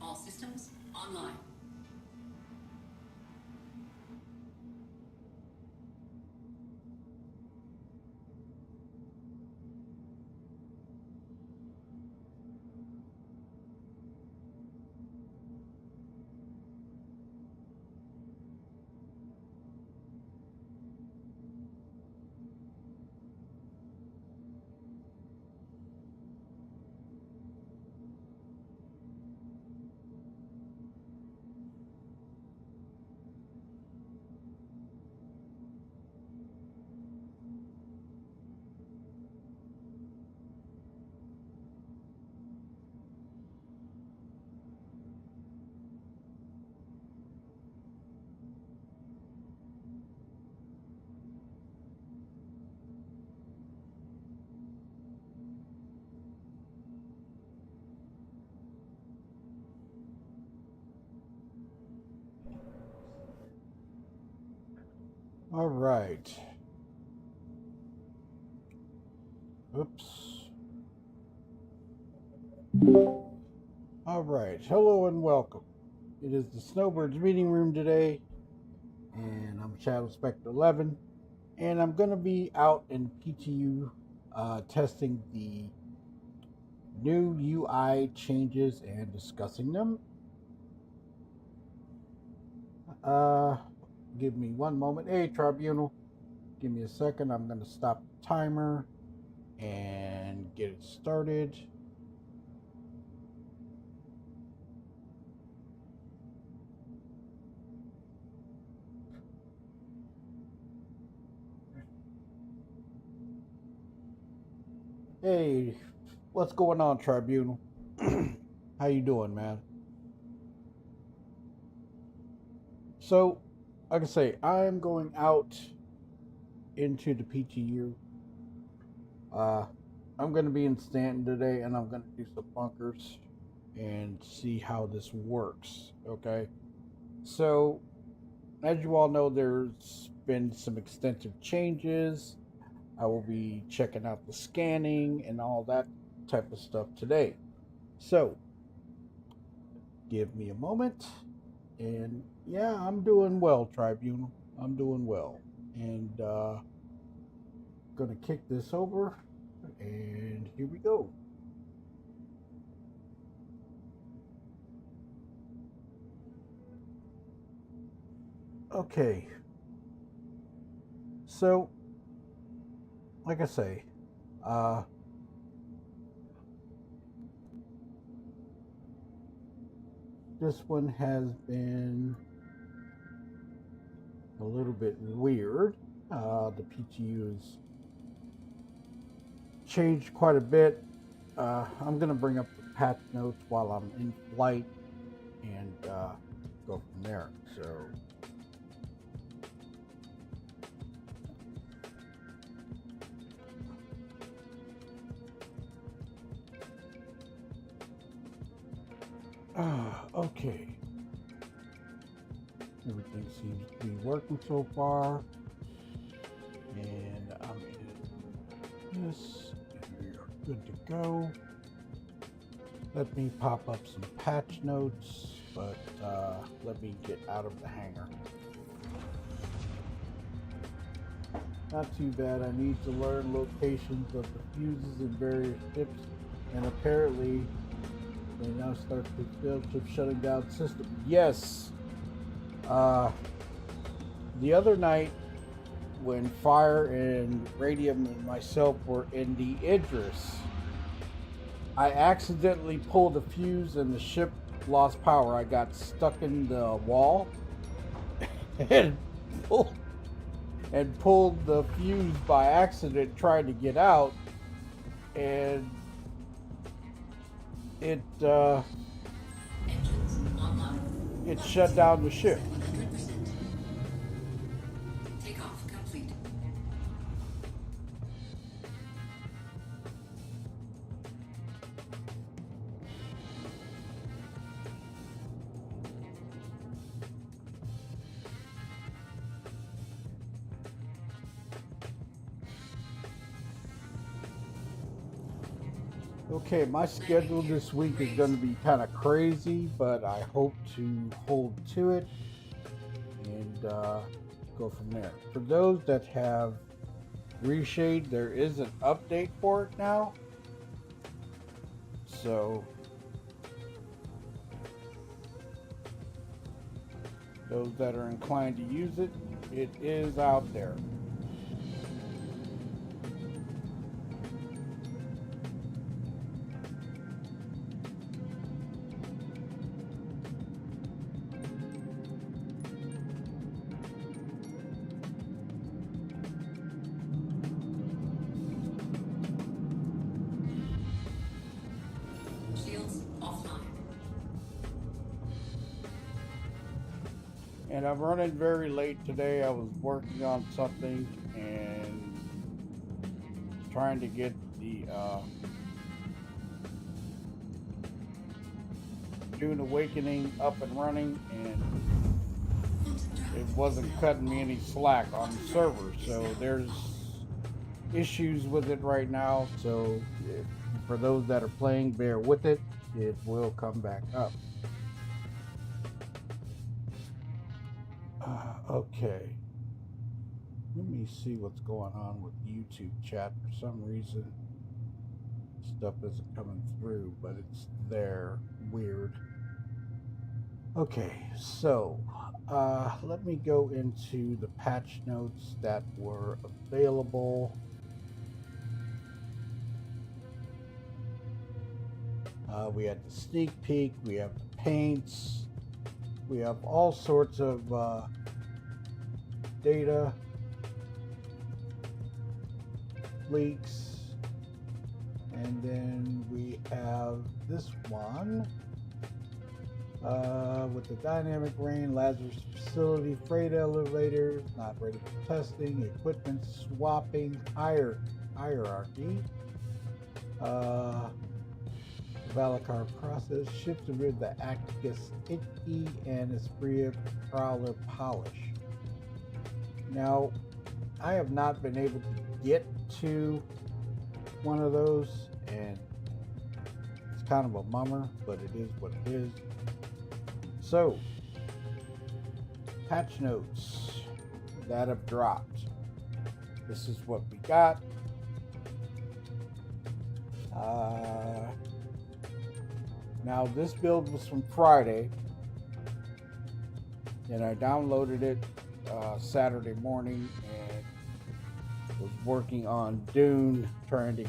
All systems online. All right. Oops. All right. Hello and welcome. It is the Snowbirds meeting room today, and I'm Shadow Spectre 11, and I'm going to be out in PTU testing the new UI changes and discussing them. Give me one moment. Hey, Tribunal. Give me a second. I'm going to stop the timer and get it started. Hey, what's going on, Tribunal? How you doing, man? So, like I say, I'm going out into the PTU. I'm going to be in Stanton today, and I'm going to do some bunkers and see how this works, okay? So, as you all know, there's been some extensive changes. I will be checking out the scanning and all that type of stuff today. So, give me a moment. And yeah, I'm doing well, Tribunal. I'm doing well. And gonna kick this over, and here we go. Okay. So, like I say, this one has been a little bit weird. The PTU has changed quite a bit. I'm going to bring up the patch notes while I'm in flight and go from there. So, okay. Everything seems to be working so far. And I'm in this, and we are good to go. Let me pop up some patch notes, but let me get out of the hangar. Not too bad. I need to learn locations of the fuses in various ships, and apparently they now start the field ship shutting down system. Yes. The other night, when Fire and Radium and myself were in the Idris, I accidentally pulled a fuse and the ship lost power. I got stuck in the wall and pulled the fuse by accident trying to get out, and it shut down the ship. Takeoff complete. Okay, my schedule this week is going to be kind of crazy, but I hope to hold to it and go from there. For those that have reshade, there is an update for it now. So those that are inclined to use it, it is out there. Shields offline. And I'm running very late today. I was working on something and trying to get the Dune Awakening up and running, and it wasn't cutting me any slack on the server. So there's issues with it right now. So for those that are playing, bear with it. It will come back up. Okay. Let me see what's going on with YouTube chat. For some reason, stuff isn't coming through, but it's there. Weird. Okay, so let me go into the patch notes that were available. We had the sneak peek, we have the paints, we have all sorts of data leaks, and then we have this one with the dynamic rain, Lazarus facility, freight elevators not ready for testing, equipment swapping, hierarchy, Valacar process, ships with the Acticus Itchy and Esprit Prowler polish. Now, I have not been able to get to one of those, and it's kind of a bummer, but it is what it is. So, patch notes that have dropped. This is what we got. Now, this build was from Friday, and I downloaded it Saturday morning and was working on Dune, trying to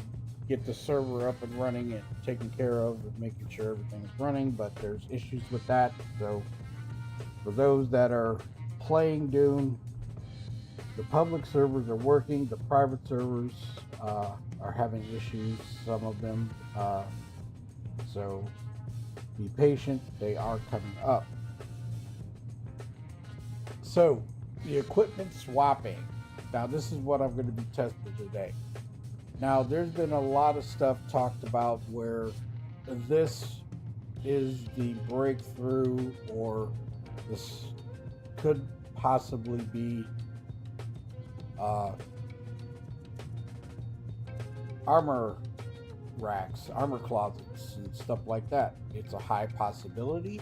get the server up and running and taken care of and making sure everything's running, but there's issues with that. So for those that are playing Dune, the public servers are working, the private servers are having issues, some of them, so be patient, they are coming up. So the equipment swapping. Now this is what I'm going to be testing today. Now there's been a lot of stuff talked about where this is the breakthrough, or this could possibly be armor racks, armor closets, and stuff like that. It's a high possibility.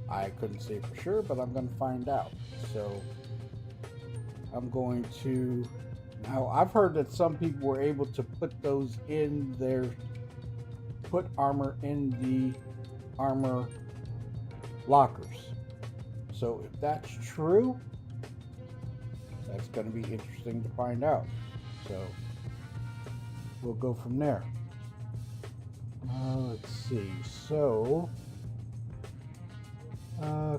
I couldn't say for sure, but I'm going to find out. So I'm going to, now I've heard that some people were able to put those in their, put armor in the armor lockers. So if that's true, that's going to be interesting to find out. So we'll go from there. Let's see. So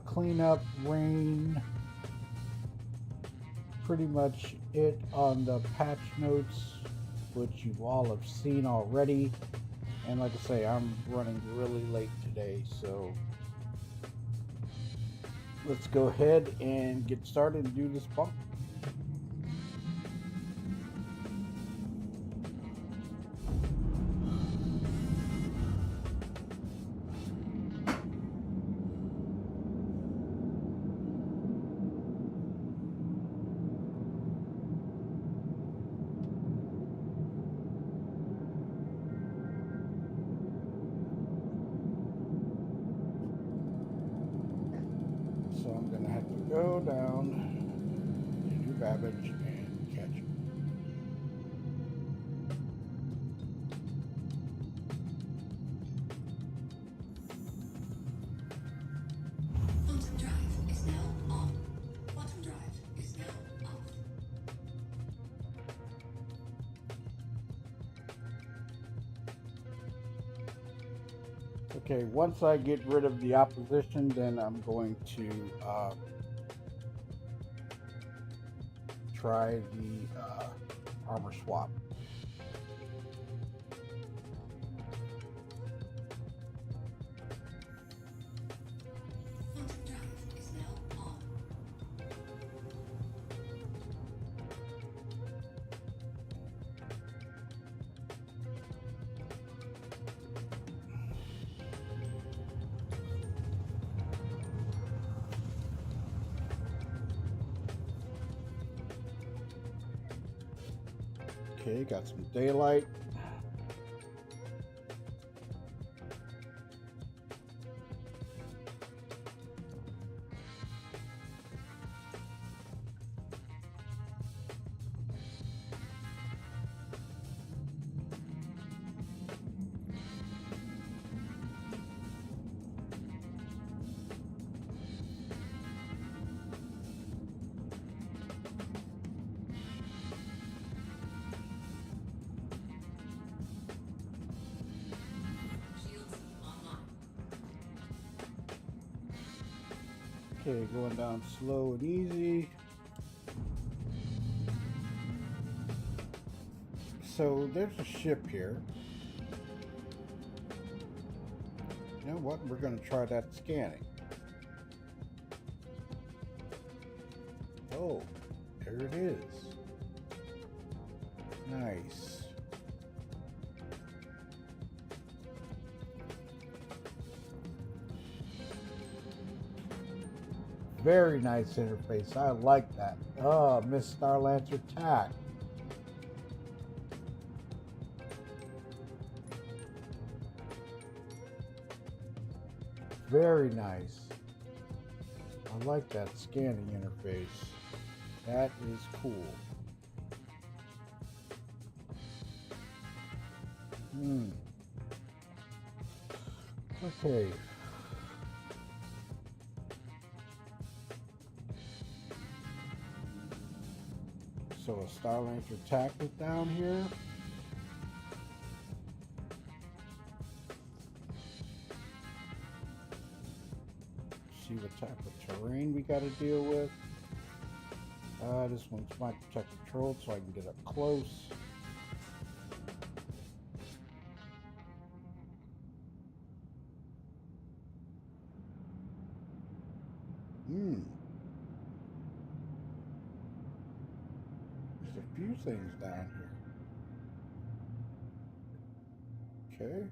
cleanup, rain, pretty much it on the patch notes, which you all have seen already. And like I say, I'm running really late today, so let's go ahead and get started and do this bump. go down to New Babbage and catch it. Quantum drive is now on. Quantum drive is now off. Okay, once I get rid of the opposition, then I'm going to try the armor swap. Quantum drive is now on. Okay, got some daylight. Shields online. Okay, going down slow and easy. So there's a ship here. You know what? We're going to try that scanning. Oh, there it is. Nice. Very nice interface. I like that. Oh, Miss Starlancer TAC. Very nice. I like that scanning interface. That is cool. Okay. So a Starlancer TAC is down here. See what type of terrain we got to deal with. This one's my protect controlled, so I can get up close. There's a few things down here. Okay.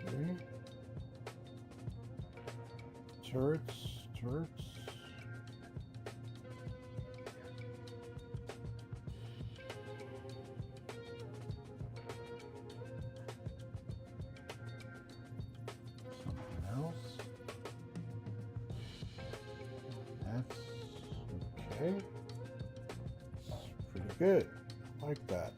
Okay. Turrets. Something else. That's okay. It's pretty good. I like that.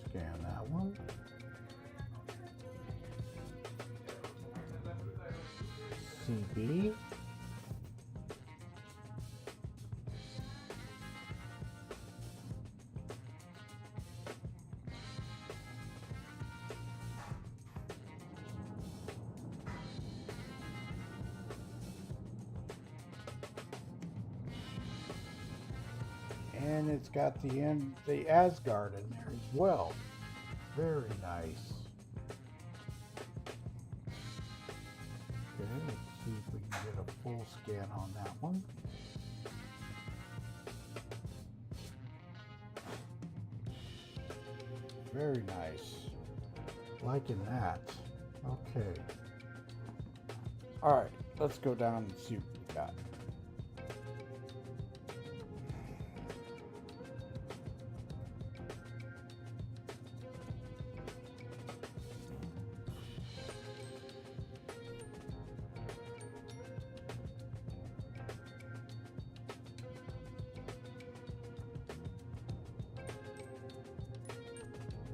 Scan that one. CB. And it's got the Asgard in there as well. Very nice. Okay, let's see if we can get a full scan on that one. Very nice. Liking that. Okay. Alright, let's go down and see what we got.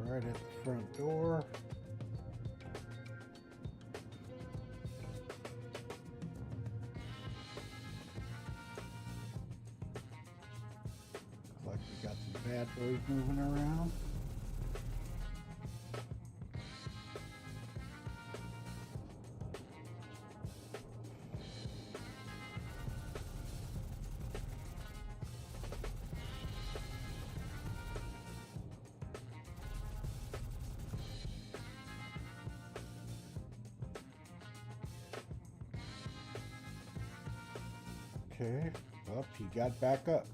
Right at the front door. Looks like we got some bad boys moving around. Okay, up, he got back up.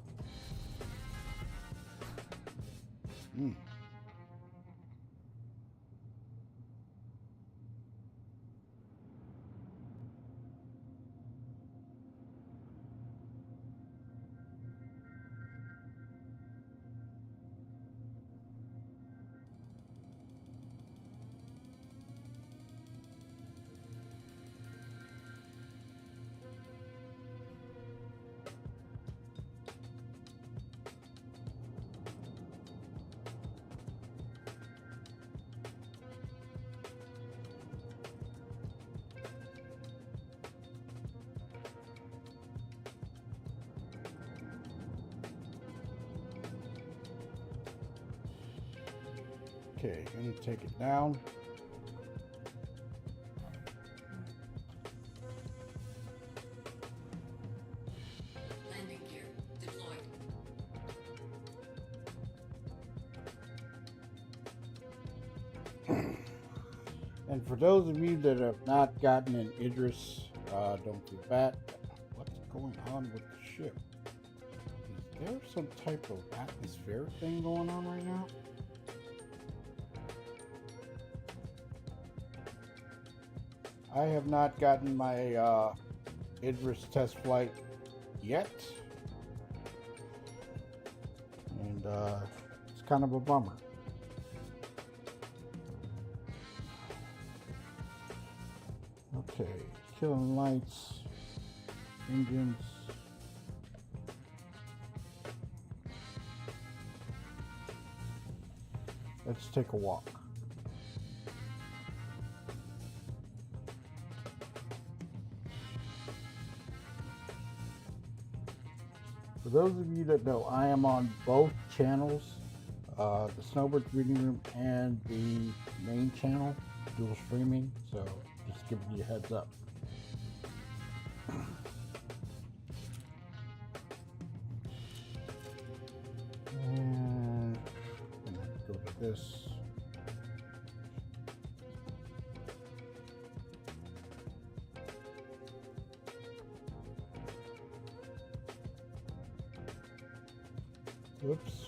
Okay, gonna take it down. Landing gear deployed. And for those of you that have not gotten an Idris, don't feel bad. What's going on with the ship? Is there some type of atmospheric thing going on right now? I have not gotten my Idris test flight yet, and it's kind of a bummer. Okay, killing lights, engines. Let's take a walk. For those of you that know, I am on both channels, the Snowbirds Reading Room and the main channel, dual streaming, so just giving you a heads up. And I'm gonna go to this. Whoops.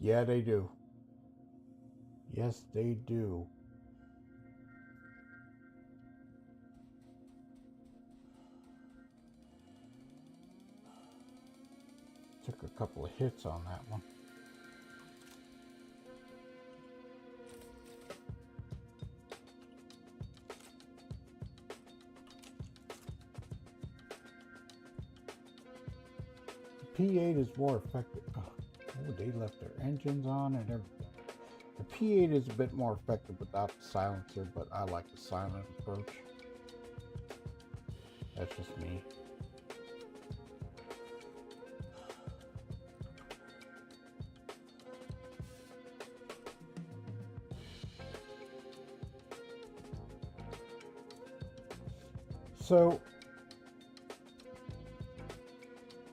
Yeah, they do. Yes, they do. Took a couple of hits on that one. P8 is more effective. Oh, they left their engines on and everything. The P8 is a bit more effective without the silencer, but I like the silent approach. That's just me. So,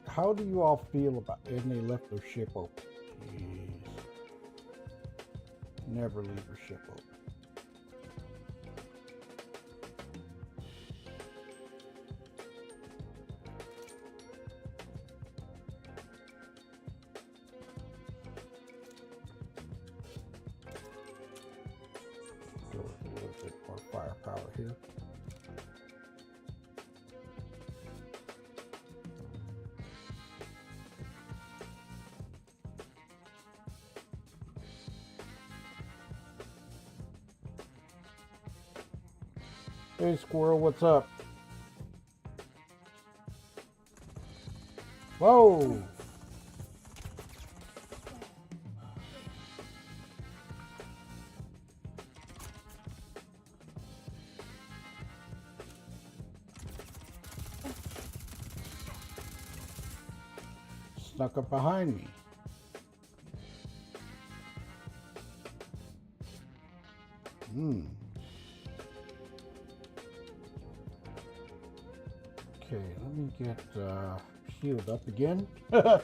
how do you all feel about, and they left their ship open? Jeez. Never leave your ship open. Go with a little bit more firepower here. Hey Squirrel, what's up? Whoa! Snuck up behind me. Okay, let me get healed up again. I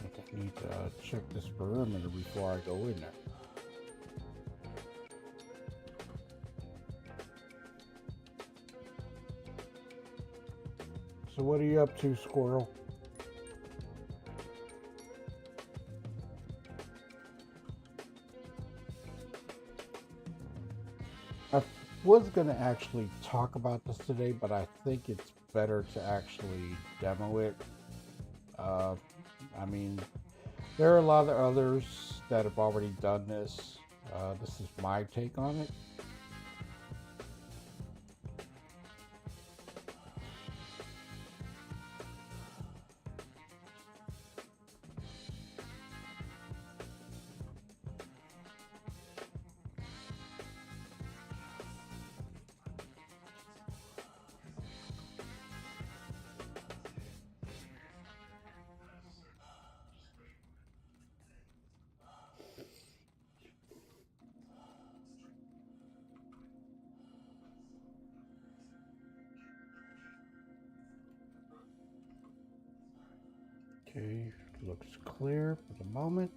think I need to check this perimeter before I go in there. So what are you up to, Squirrel? I was going to actually talk about this today, but I think it's better to actually demo it. I mean, there are a lot of others that have already done this. This is my take on it. Okay, looks clear for the moment.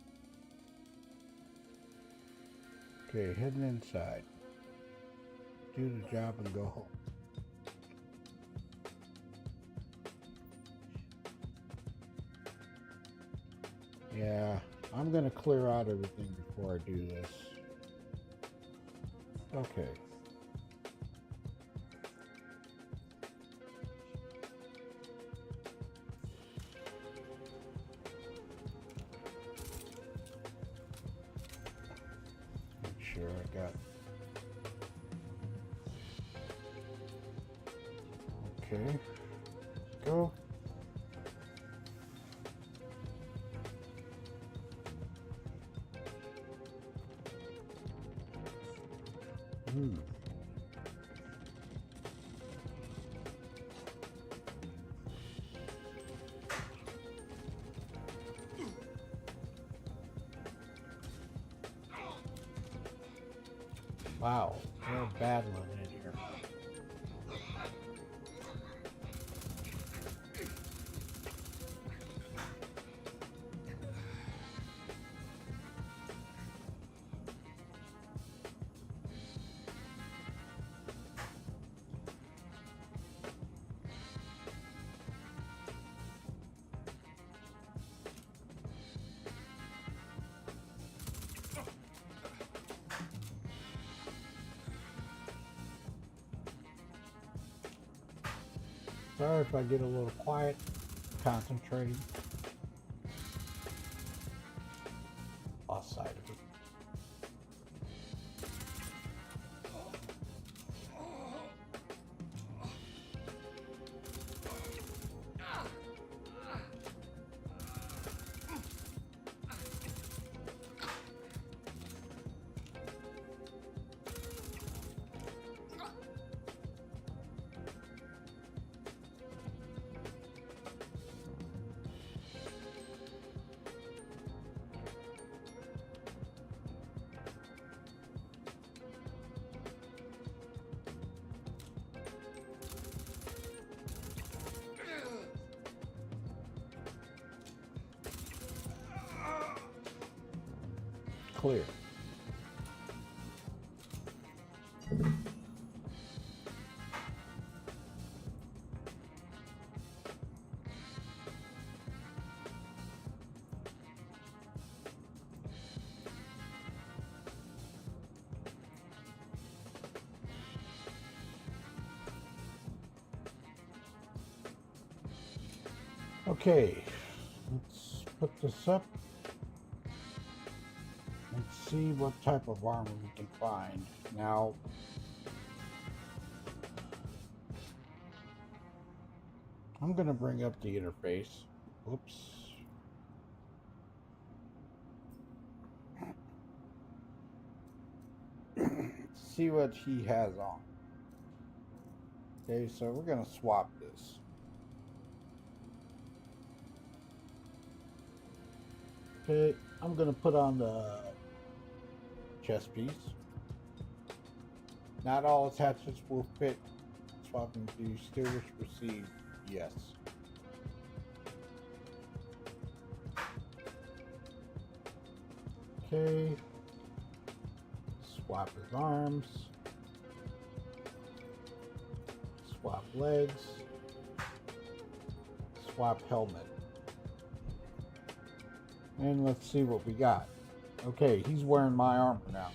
Okay, heading inside. Do the job and go home. Yeah, I'm gonna clear out everything before I do this. Okay. Sure, I got. Okay, go. Wow, they're battling in here. Sorry if I get a little quiet, concentrating. Lost sight of it. Clear. Okay, let's put this up. Let's see what type of armor we can find. Now, I'm going to bring up the interface. Oops. See what he has on. Okay, so we're going to swap this. Okay, I'm going to put on the chest piece. Not all attachments will fit. Swapping to still wish to proceed. Yes. Okay. Swap his arms. Swap legs. Swap helmet. And let's see what we got. Okay, he's wearing my armor now.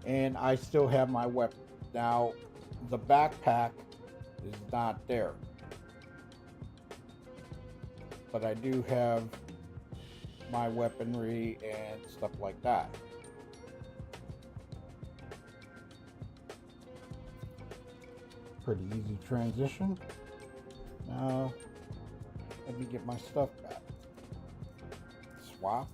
And I still have my weapon. Now, the backpack is not there. But I do have my weaponry and stuff like that. Pretty easy transition. Now, let me get my stuff back. Swap.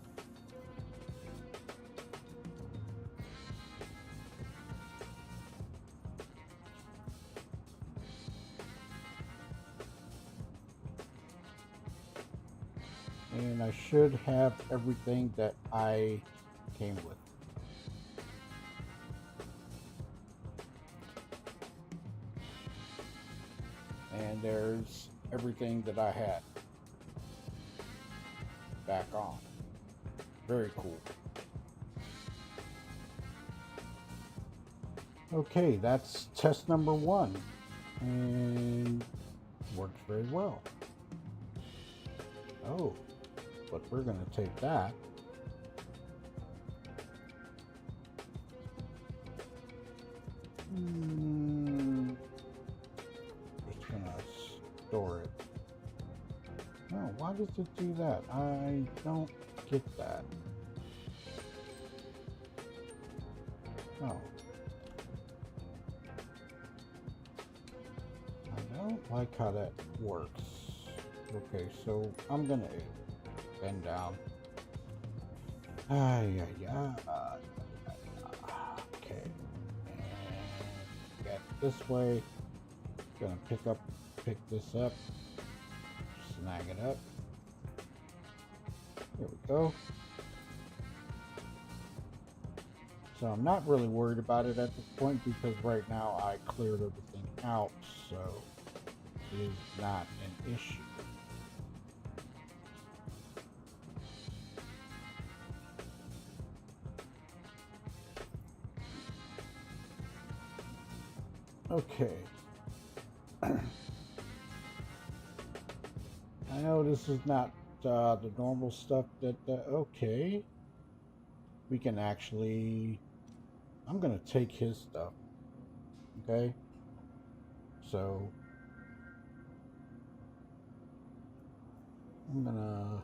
And I should have everything that I came with. And there's everything that I had back on. Very cool. Okay, that's test number 1 and works very well. Oh, but we're going to take that just going to store it. No, why does it do that? I don't get that. Oh. I don't like how that works. Okay, so I'm gonna bend down. Okay. And get this way. Gonna pick this up. Snag it up. There we go. So I'm not really worried about it at this point because right now I cleared everything out, so it is not an issue. Okay. I know this is not the normal stuff that, okay. we can actually, I'm going to take his stuff. Okay. So I'm going to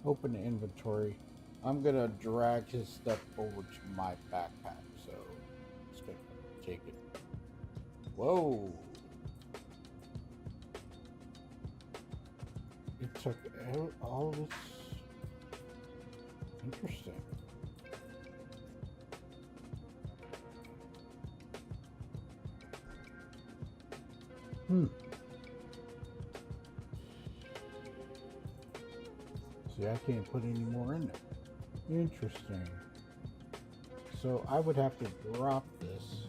open the inventory. I'm going to drag his stuff over to my backpack. So I'm just going to take it. Whoa. It took all this. Interesting. See, I can't put any more in there. Interesting. So I would have to drop this.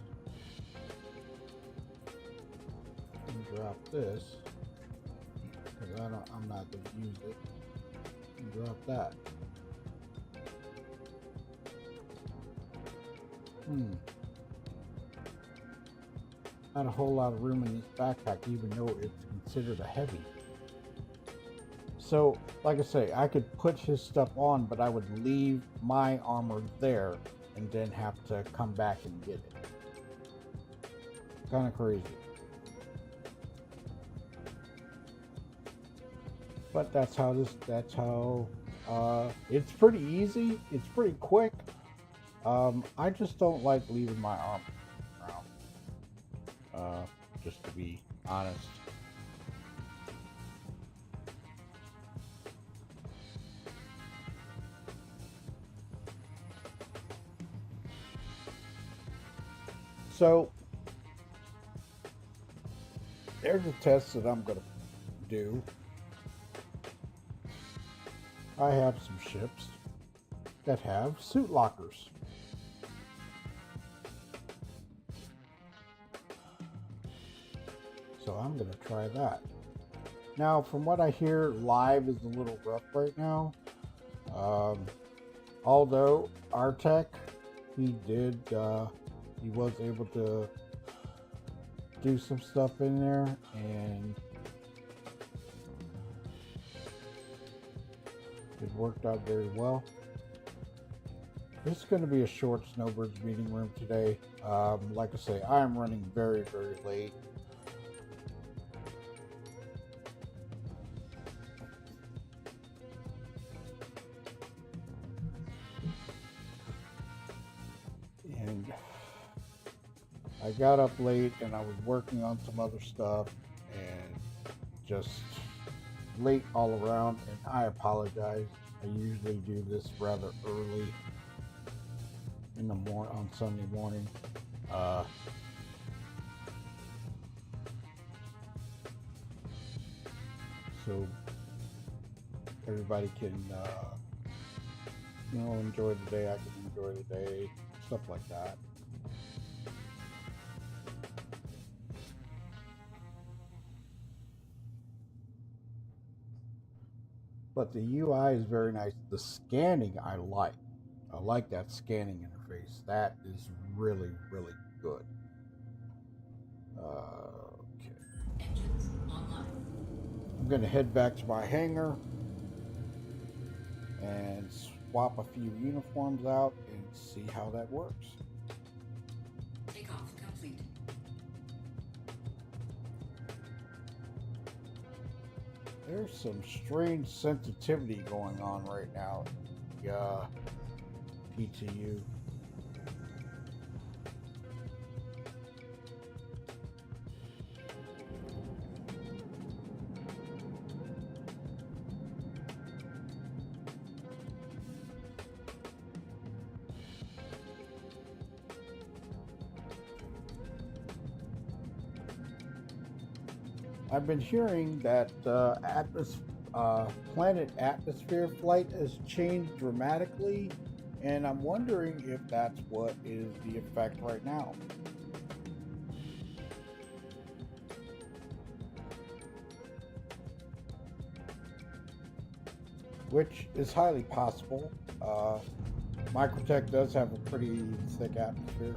And drop this. Because I'm not going to use it. And drop that. Not a whole lot of room in this backpack, even though it's considered a heavy. So, like I say, I could put his stuff on, but I would leave my armor there and then have to come back and get it. Kind of crazy. But that's how it's pretty easy. It's pretty quick. I just don't like leaving my armor around. Just to be honest. So there's a test that I'm going to do. I have some ships that have suit lockers. So I'm going to try that. Now, from what I hear, live is a little rough right now. Although Artec, he was able to do some stuff in there, and it worked out very well. This is going to be a short Snowbirds meeting room today. Like I say, I am running very, very late. And I got up late and I was working on some other stuff and just late all around, and I apologize. I usually do this rather early in the morning on Sunday morning. So everybody can enjoy the day. I can enjoy the day, stuff like that. But the UI is very nice. The scanning I like. I like that scanning interface. That is really, really good. Okay. Engines online. I'm going to head back to my hangar and swap a few uniforms out and see how that works. Takeoff complete. There's some strange sensitivity going on right now. Yeah, PTU. I've been hearing that planet atmosphere flight has changed dramatically, and I'm wondering if that's what is the effect right now. Which is highly possible. Microtech does have a pretty thick atmosphere.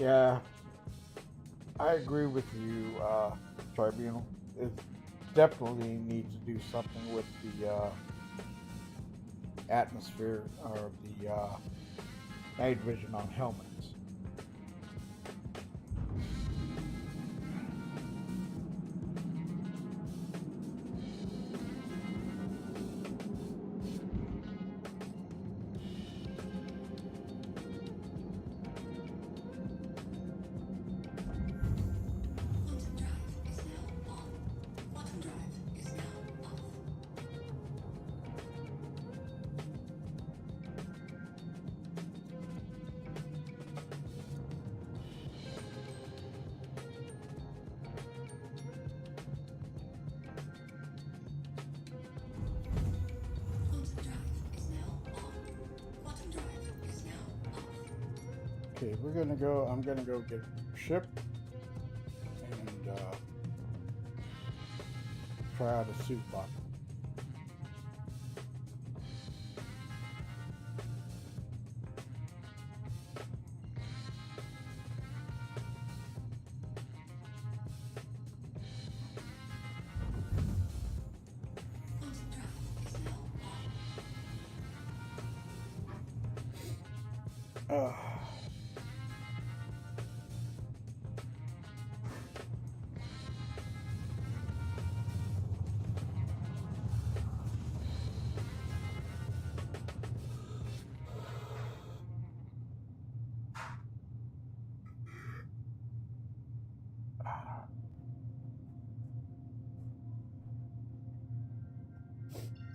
Yeah, I agree with you, Tribunal. It definitely needs to do something with the atmosphere or the night vision on helmets. Quantum drive is now on. Quantum drive is now off. Quantum drive is now on. Quantum drive is now off. Okay, we're gonna go. I'm gonna go get ship and try out a suit lock. Quantum drive is now on.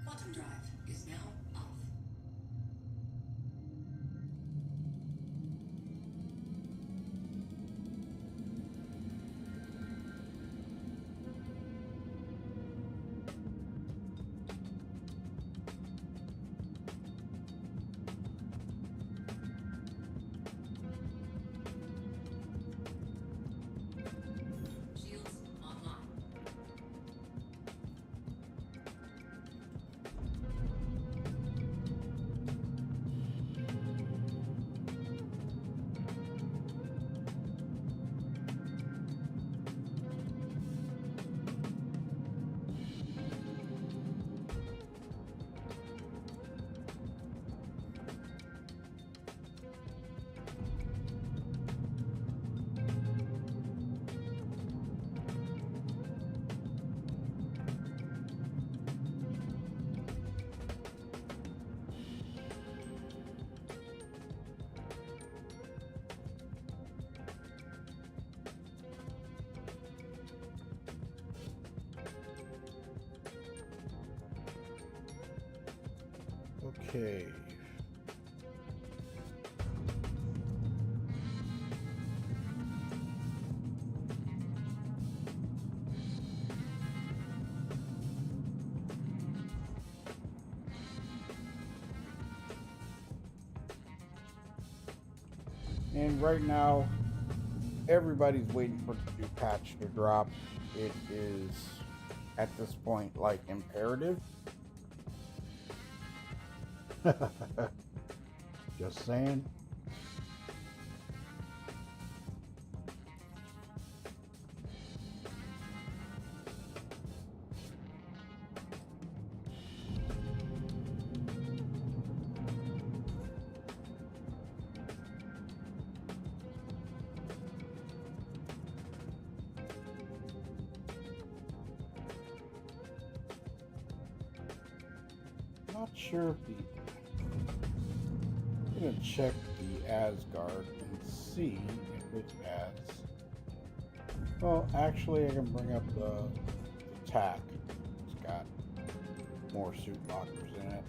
Quantum drive is now off. Shields online. Okay. And right now, everybody's waiting for the new patch to drop. It is, at this point, like imperative. Just saying. Not sure if the. I'm gonna check the Asgard and see if it has. Well, actually, I can bring up the TAC. It's got more suit lockers in it.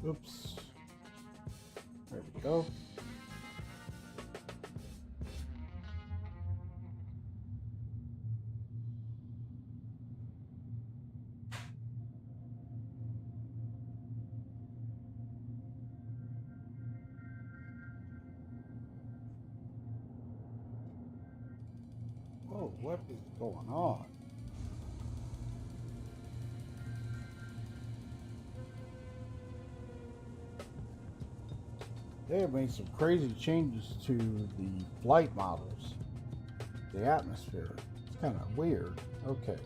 Oops. There we go. Oh, what is going on? They have made some crazy changes to the flight models, the atmosphere. It's kind of weird. Okay.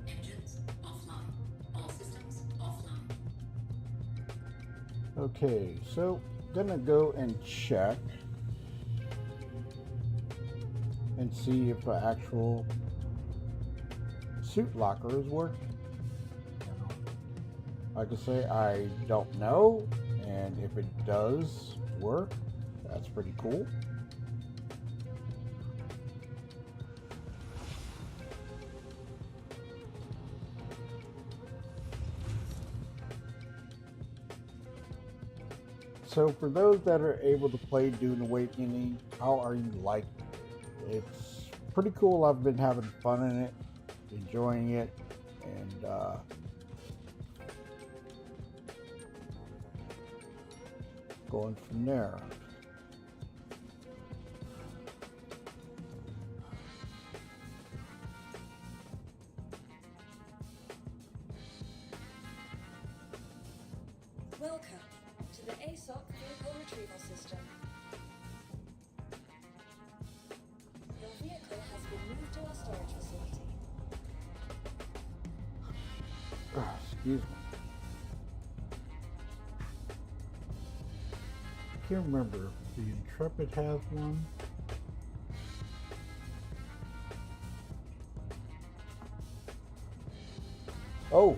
Engines offline. All systems offline. Okay, so gonna go and check and see if the actual suit locker is working. Like I say, I don't know, and if it does work, that's pretty cool. So for those that are able to play Dune Awakening, how are you liking it? It's pretty cool. I've been having fun in it, enjoying it, and going from there. Welcome to the ASOC Vehicle Retrieval System. Your vehicle has been moved to our storage facility. Excuse me. I can't remember if the Intrepid has one. Oh,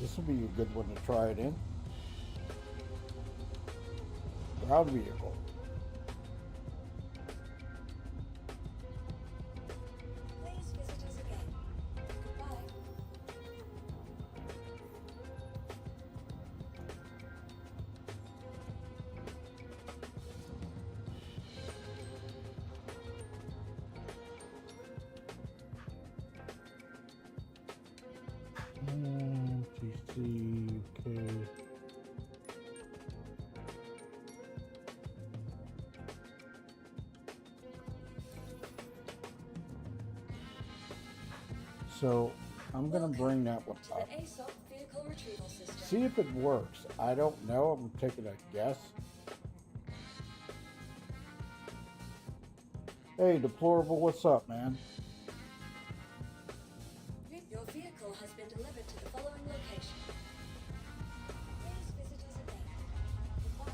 this will be a good one to try it in. Ground vehicle. Please visit us again. Goodbye. TC, okay. So I'm gonna bring that one To the up. ASOC Vehicle Retrieval System. See if it works. I don't know. I'm taking a guess. Hey, Deplorable, what's up, man? Your vehicle has been delivered to the following location. Please visit us again. Goodbye.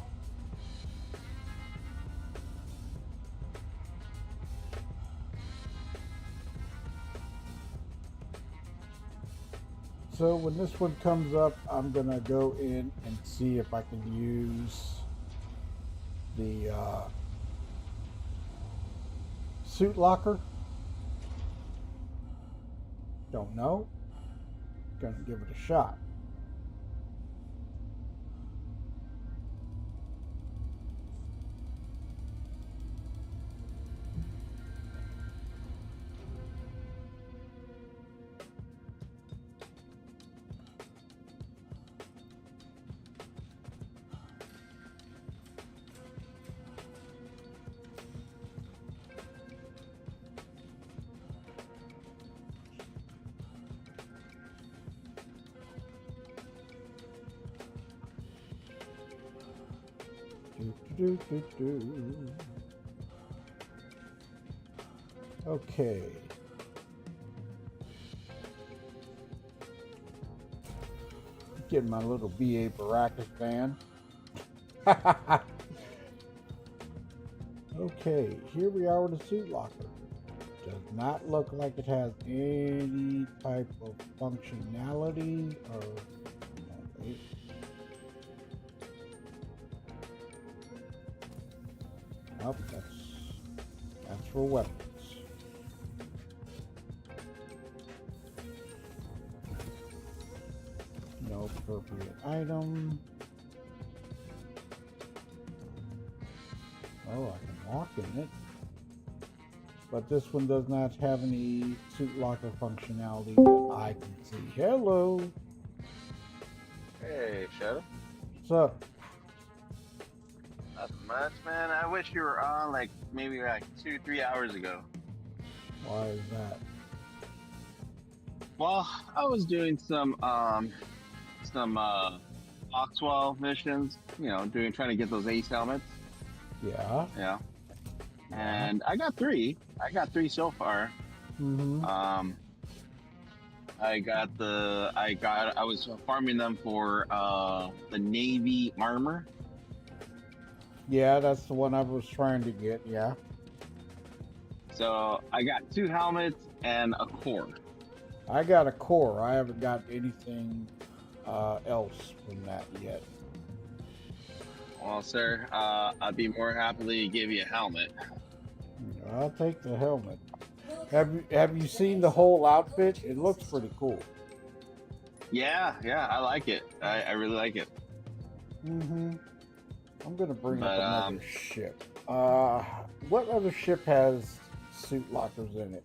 So when this one comes up, I'm gonna go in and see if I can use the suit locker. Don't know. Gonna give it a shot. Okay. Getting my little BA Baracus van. Okay, here we are with the suit locker. Does not look like it has any type of functionality or nope, that's for weapons. No appropriate item. Oh, I can walk in it. But this one does not have any suit locker functionality that I can see. Hello. Hey, Shadow. What's up? Not much, man. I wish you were on like maybe like 2-3 hours ago. Why is that? Well, I was doing some Oxwell missions. You know, trying to get those ace helmets. Yeah. Yeah. And I got 3. I got 3 so far. Mm-hmm. I was farming them for the Navy armor. Yeah, that's the one I was trying to get. Yeah. So I got 2 helmets and a core. I got a core. I haven't got anything else from that yet. Well, sir, I'd be more happily to give you a helmet. I'll take the helmet. Have you seen the whole outfit? It looks pretty cool. Yeah, I like it. I really like it. Mm-hmm. I'm gonna bring But, up another ship. What other ship has suit lockers in it?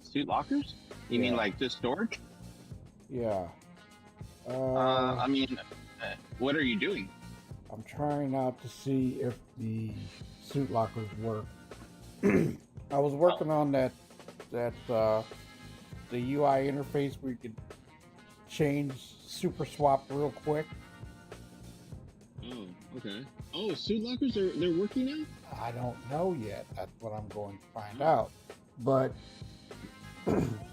Suit lockers? You mean Yeah. like just storage? Yeah. I mean, what are you doing? I'm trying out to see if the suit lockers work. I was working on the UI interface where you could change super swap real quick. Oh, okay. Oh, suit lockers they're working now? I don't know yet. That's what I'm going to find out. But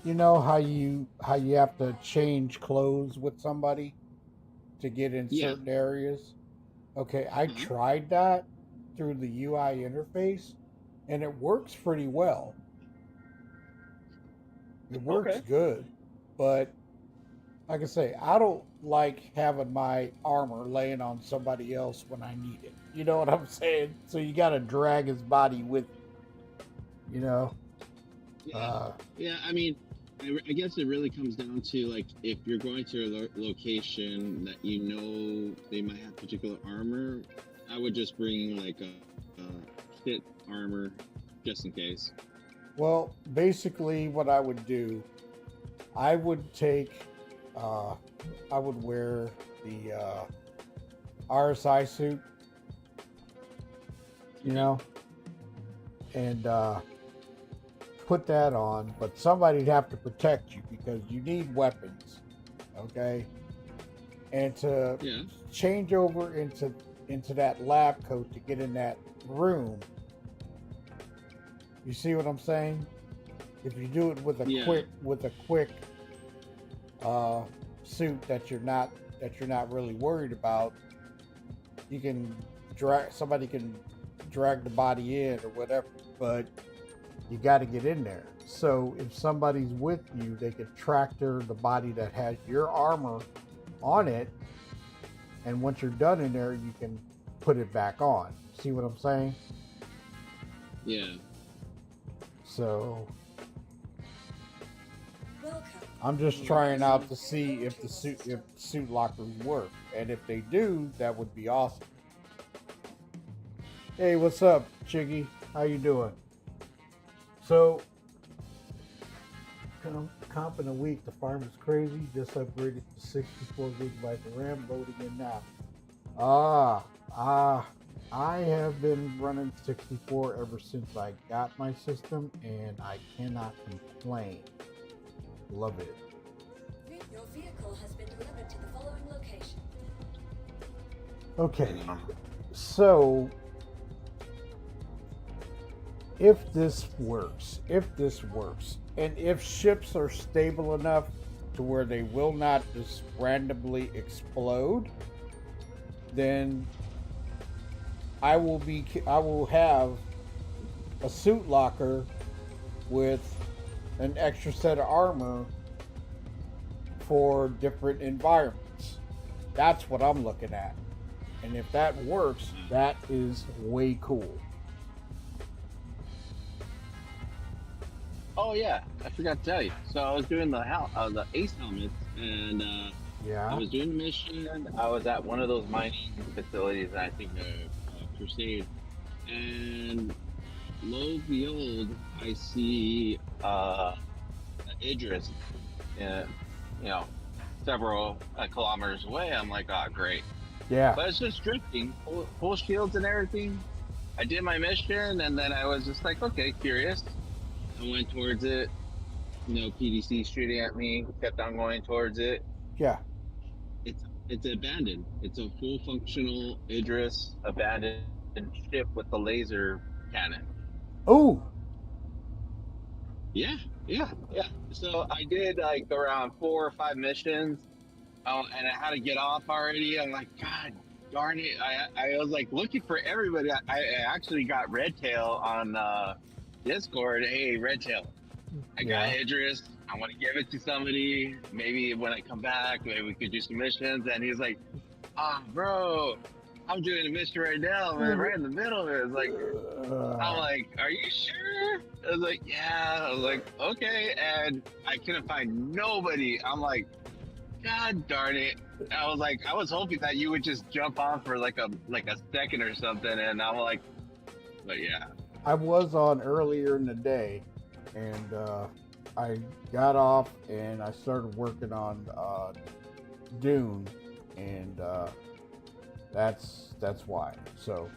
you know how you have to change clothes with somebody to get in Yeah. certain areas? Okay, I Mhm. tried that through the UI interface and it works pretty well. It works Okay. good, but like I say, I don't like having my armor laying on somebody else when I need it. You know what I'm saying? So you got to drag his body with you, you know? Yeah. Yeah, I mean, I guess it really comes down to like if you're going to a location that you know they might have particular armor, I would just bring like a kit armor just in case. Well, basically, what I would do, I would take, I would wear the RSI suit, you know, and put that on, but somebody'd have to protect you because you need weapons, okay? And to change over into that lab coat to get in that room. You see what I'm saying? If you do it with a quick suit that you're not really worried about, you can somebody can drag the body in or whatever, but you got to get in there. So if somebody's with you, they could tractor the body that has your armor on it, and once you're done in there, you can put it back on. See what I'm saying? Yeah. So Welcome. I'm just trying out to see if suit lockers work, and if they do, that would be awesome. Hey, what's up, Chiggy? How you doing? So, comp in a week. The farm is crazy. Just upgraded to 64 gigabytes of RAM. Loading in now. I have been running 64 ever since I got my system, and I cannot complain. Love it. Your vehicle has been delivered to the following location. Okay, so if this works, and if ships are stable enough to where they will not just randomly explode, then I will have a suit locker with an extra set of armor for different environments. That's what I'm looking at. And if that works, that is way cool. Oh yeah, I forgot to tell you. So I was doing the ace helmets, and Yeah. I was doing a mission. I was at one of those mining facilities, I think Crusade, and lo and behold, I see Idris, uh, you know, several kilometers away. I'm like, oh, great. Yeah. But it's just drifting, full shields and everything. I did my mission, and then I was just like, okay, curious. I went towards it. PDC shooting at me. Kept on going towards it. Yeah. It's abandoned. It's a full functional Idris abandoned ship with the laser cannon. Ooh. Yeah, yeah, yeah. So I did like around 4 or 5 missions, and I had to get off already. I'm like, God darn it! I was like looking for everybody. I actually got Redtail on Discord. Hey, Redtail, I got Idris. I want to give it to somebody. Maybe when I come back, maybe we could do some missions. And he's like, bro, I'm doing a mission right now, man, right in the middle of it. It's like, I'm like, are you sure? I was like, yeah. I was like, okay. And I couldn't find nobody. I'm like, God darn it. I was like, I was hoping that you would just jump on for like a second or something. And I'm like, but yeah. I was on earlier in the day, and I got off and I started working on Dune, and that's why. So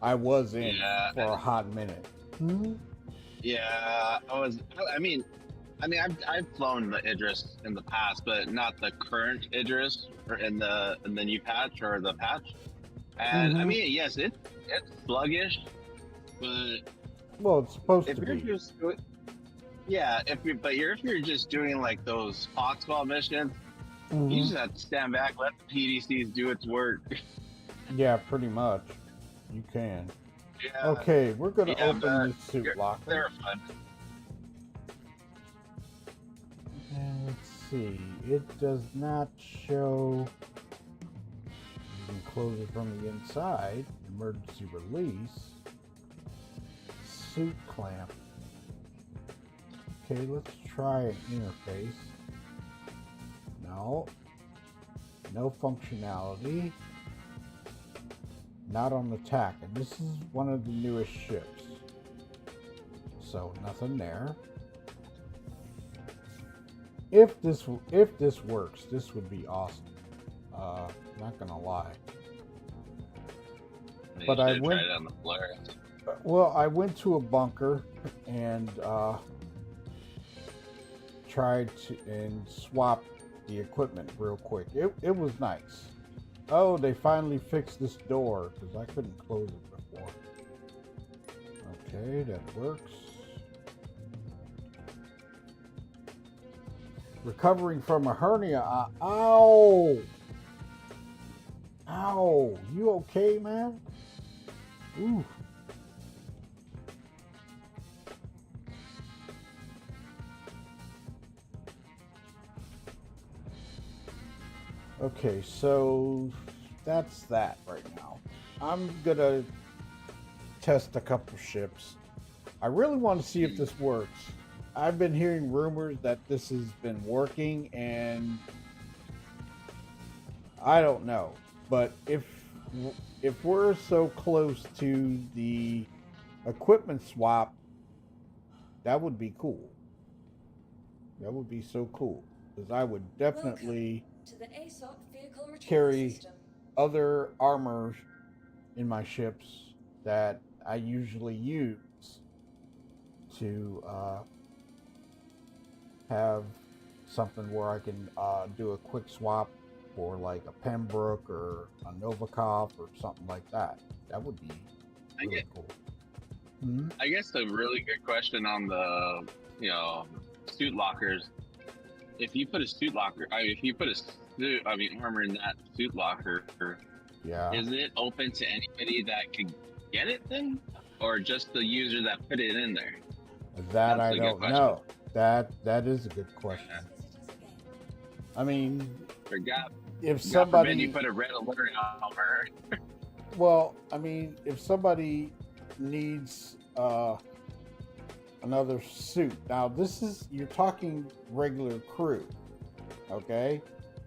I was in for a hot minute. Yeah, I mean, I've flown the Idris in the past, but not the current Idris or in the new patch or the patch. And I mean, yes, it's sluggish, but well, it's supposed if to you're be. just if you're just doing like those Foxball missions, you just have to stand back, let the PDCs do its work. Yeah, pretty much. You can. Yeah. Okay, we're gonna open this suit locker. They're fun. And let's see. It does not show. You can close it from the inside. Emergency release. Suit clamp. Okay, let's try an interface. No. No functionality. Not on attack. And this is one of the newest ships. So nothing there. If this works, this would be awesome. Not gonna lie. But I went on the flare. Well, I went to a bunker and tried to swap the equipment real quick. It was nice. Oh, they finally fixed this door because I couldn't close it before. Okay, that works. Recovering from a hernia. Ow! Ow! You okay, man? Ooh. Okay, so that's that right now. I'm gonna test a couple ships. I really want to see if this works. I've been hearing rumors that this has been working, and I don't know. But if we're so close to the equipment swap, that would be cool. That would be so cool, because I would definitely to the ASOC vehicle retrieval carry system. other armor in my ships that I usually use to have something where I can do a quick swap for like a Pembroke or a Novikov or something like that. That would be really cool. I guess a really good question on the suit lockers. If you put a suit locker, armor in that suit locker, is it open to anybody that can get it then, or just the user that put it in there? That I don't know. That is a good question. I mean, if somebody you put a red alert armor. Well, I mean, if somebody needs another suit. Now, you're talking regular crew, okay?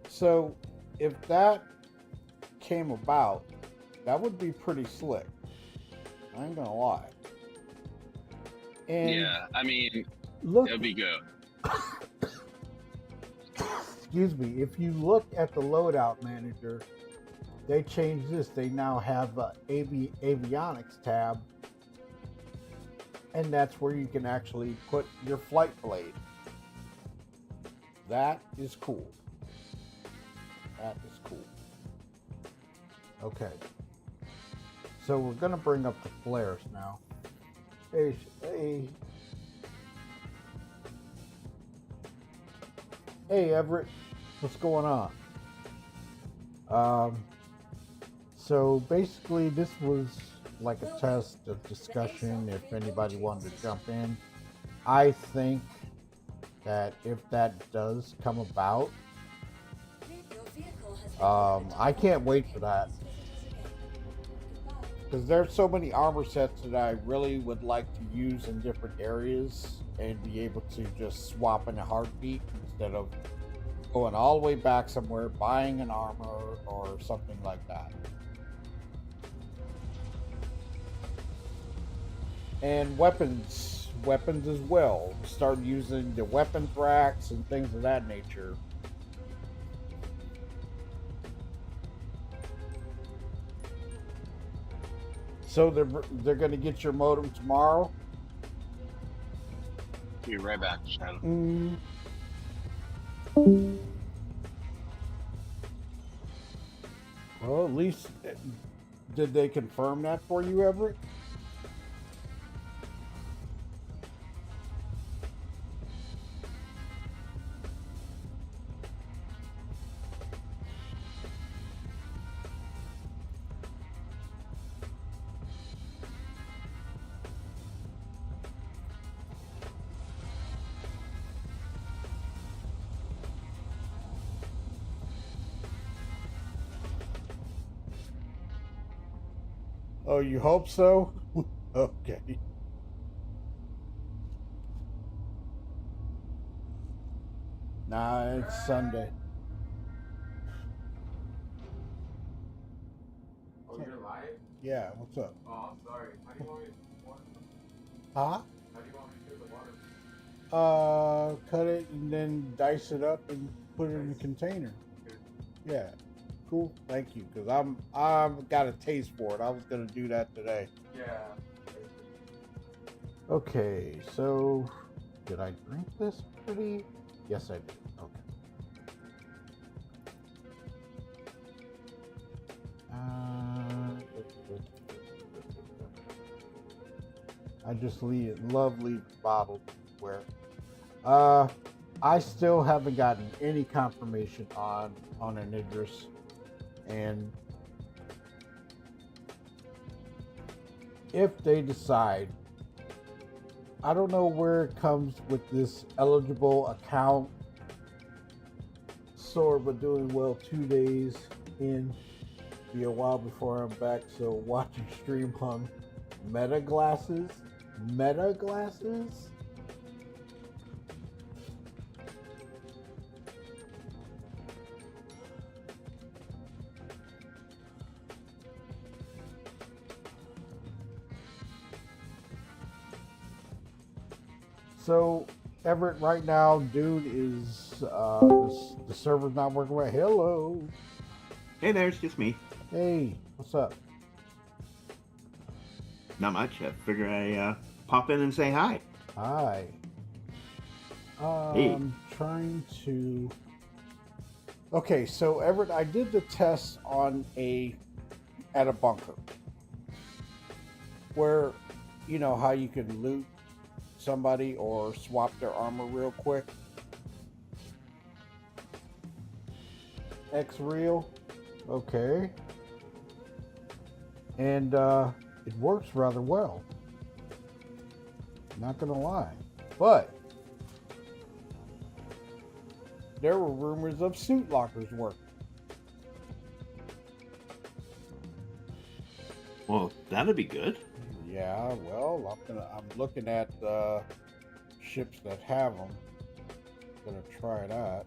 So if that came about, that would be pretty slick. I ain't gonna lie. And Yeah, I mean, look, it'll be good. excuse me, if you look at the loadout manager, they changed this. They now have a avionics tab, and that's where you can actually put your flight blade. That is cool. That is cool. Okay. So we're gonna bring up the flares now. Hey, Everett, what's going on? So basically, this was like a test of discussion. If anybody wanted to jump in, I think that if that does come about, I can't wait for that. Because there's so many armor sets that I really would like to use in different areas and be able to just swap in a heartbeat instead of going all the way back somewhere, buying an armor or something like that. And weapons as well. Start using the weapons racks and things of that nature. So they're going to get your modem tomorrow? Be right back, Shadow. Well, at least, did they confirm that for you, Everett? Oh, you hope so? Okay. Nah, it's Sunday. Oh, you're live? Yeah, what's up? Oh, I'm sorry. How do you want me to do water? Huh? How do you want me to do the water? Cut it and then dice it up and put it in a container. Okay. Yeah. Cool. Thank you. Because I've got a taste for it. I was gonna do that today. Yeah. Okay, so did I drink this pretty? Yes, I did. Okay. I just love leaving bottled where. I still haven't gotten any confirmation on an Idris, and if they decide, I don't know where it comes with this eligible account. Sore but doing well 2 days in. Be a while before I'm back, so watching stream on Meta glasses. Meta glasses? So Everett, right now, dude, is the server's not working right. Hello. Hey there, it's just me. Hey, what's up? Not much. I figure I pop in and say hi. Hi. Hey. I'm trying to. Okay, so Everett, I did the test at a bunker, where, you know how you can loot somebody or swap their armor real quick. X-Real. Okay. And it works rather well. Not gonna lie. But there were rumors of suit lockers working. Well, that'd be good. Yeah, well, I'm looking at ships that have them. Gonna try that.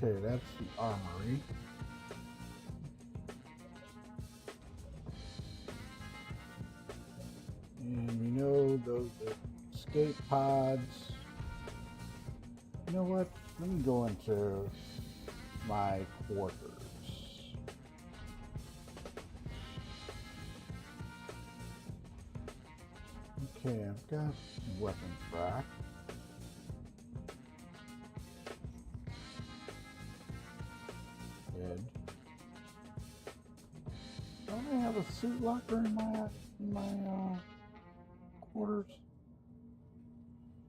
Okay, that's the armory. And we know those are escape pods. You know what? Let me go into my quarters. Okay, I've got weapons rack. Head. Don't I have a suit locker in my quarters?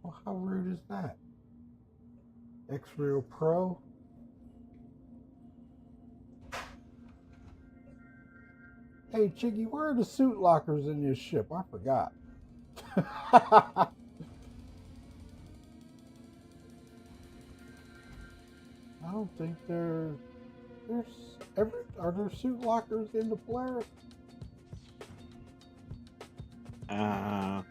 Well, how rude is that? X-Real Pro. Hey, Chiggy, where are the suit lockers in this ship? I forgot. I don't think there's are there suit lockers in the Polaris? I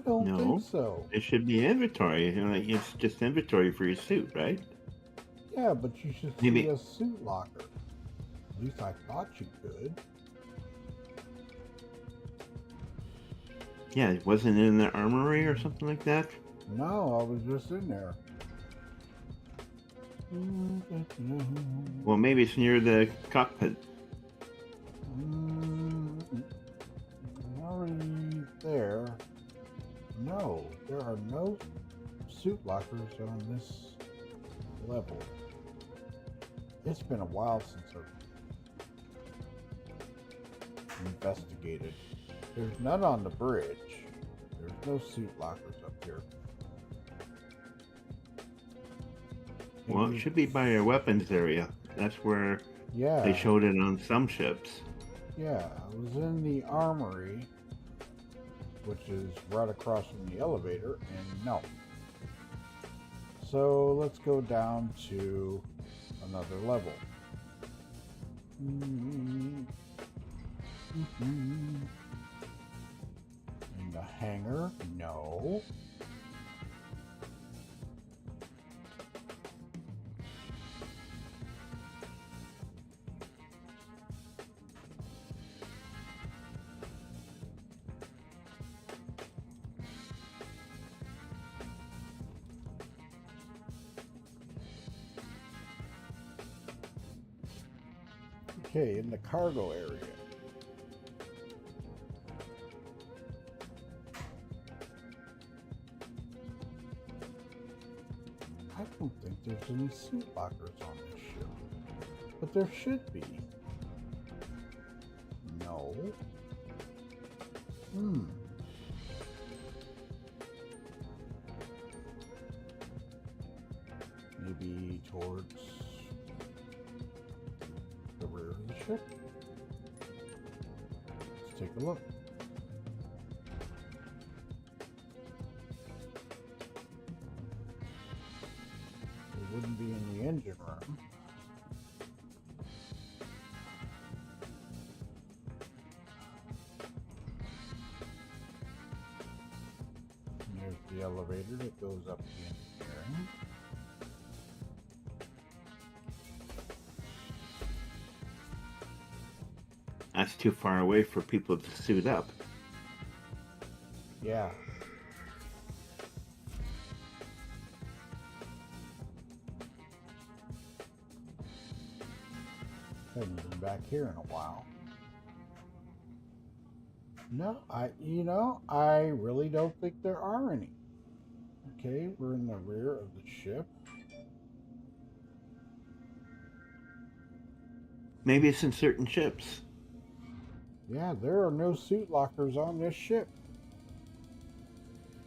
don't No. think so. It should be inventory. You know, like, it's just inventory for your suit, right? Yeah, but you should Maybe- see a suit locker. At least I thought you could. Yeah, it wasn't in the armory or something like that. No, I was just in there. Well, maybe it's near the cockpit. Already there. No, there are no suit lockers on this level. It's been a while since I've investigated. There's none on the bridge. There's no suit lockers up here. Well, it should be by your weapons area. That's where Yeah. they showed it on some ships. Yeah, I was in the armory, which is right across from the elevator, and no. So let's go down to another level. In the hangar, no. Okay, in the cargo area. I don't think there's any suit lockers on this ship, but there should be. No. Maybe towards the rear of the ship. Let's take a look. It wouldn't be in the engine room. And there's the elevator that goes up the engineering. That's too far away for people to suit up. Yeah. Haven't been back here in a while. No, I really don't think there are any. Okay, we're in the rear of the ship. Maybe it's in certain ships. Yeah, there are no suit lockers on this ship.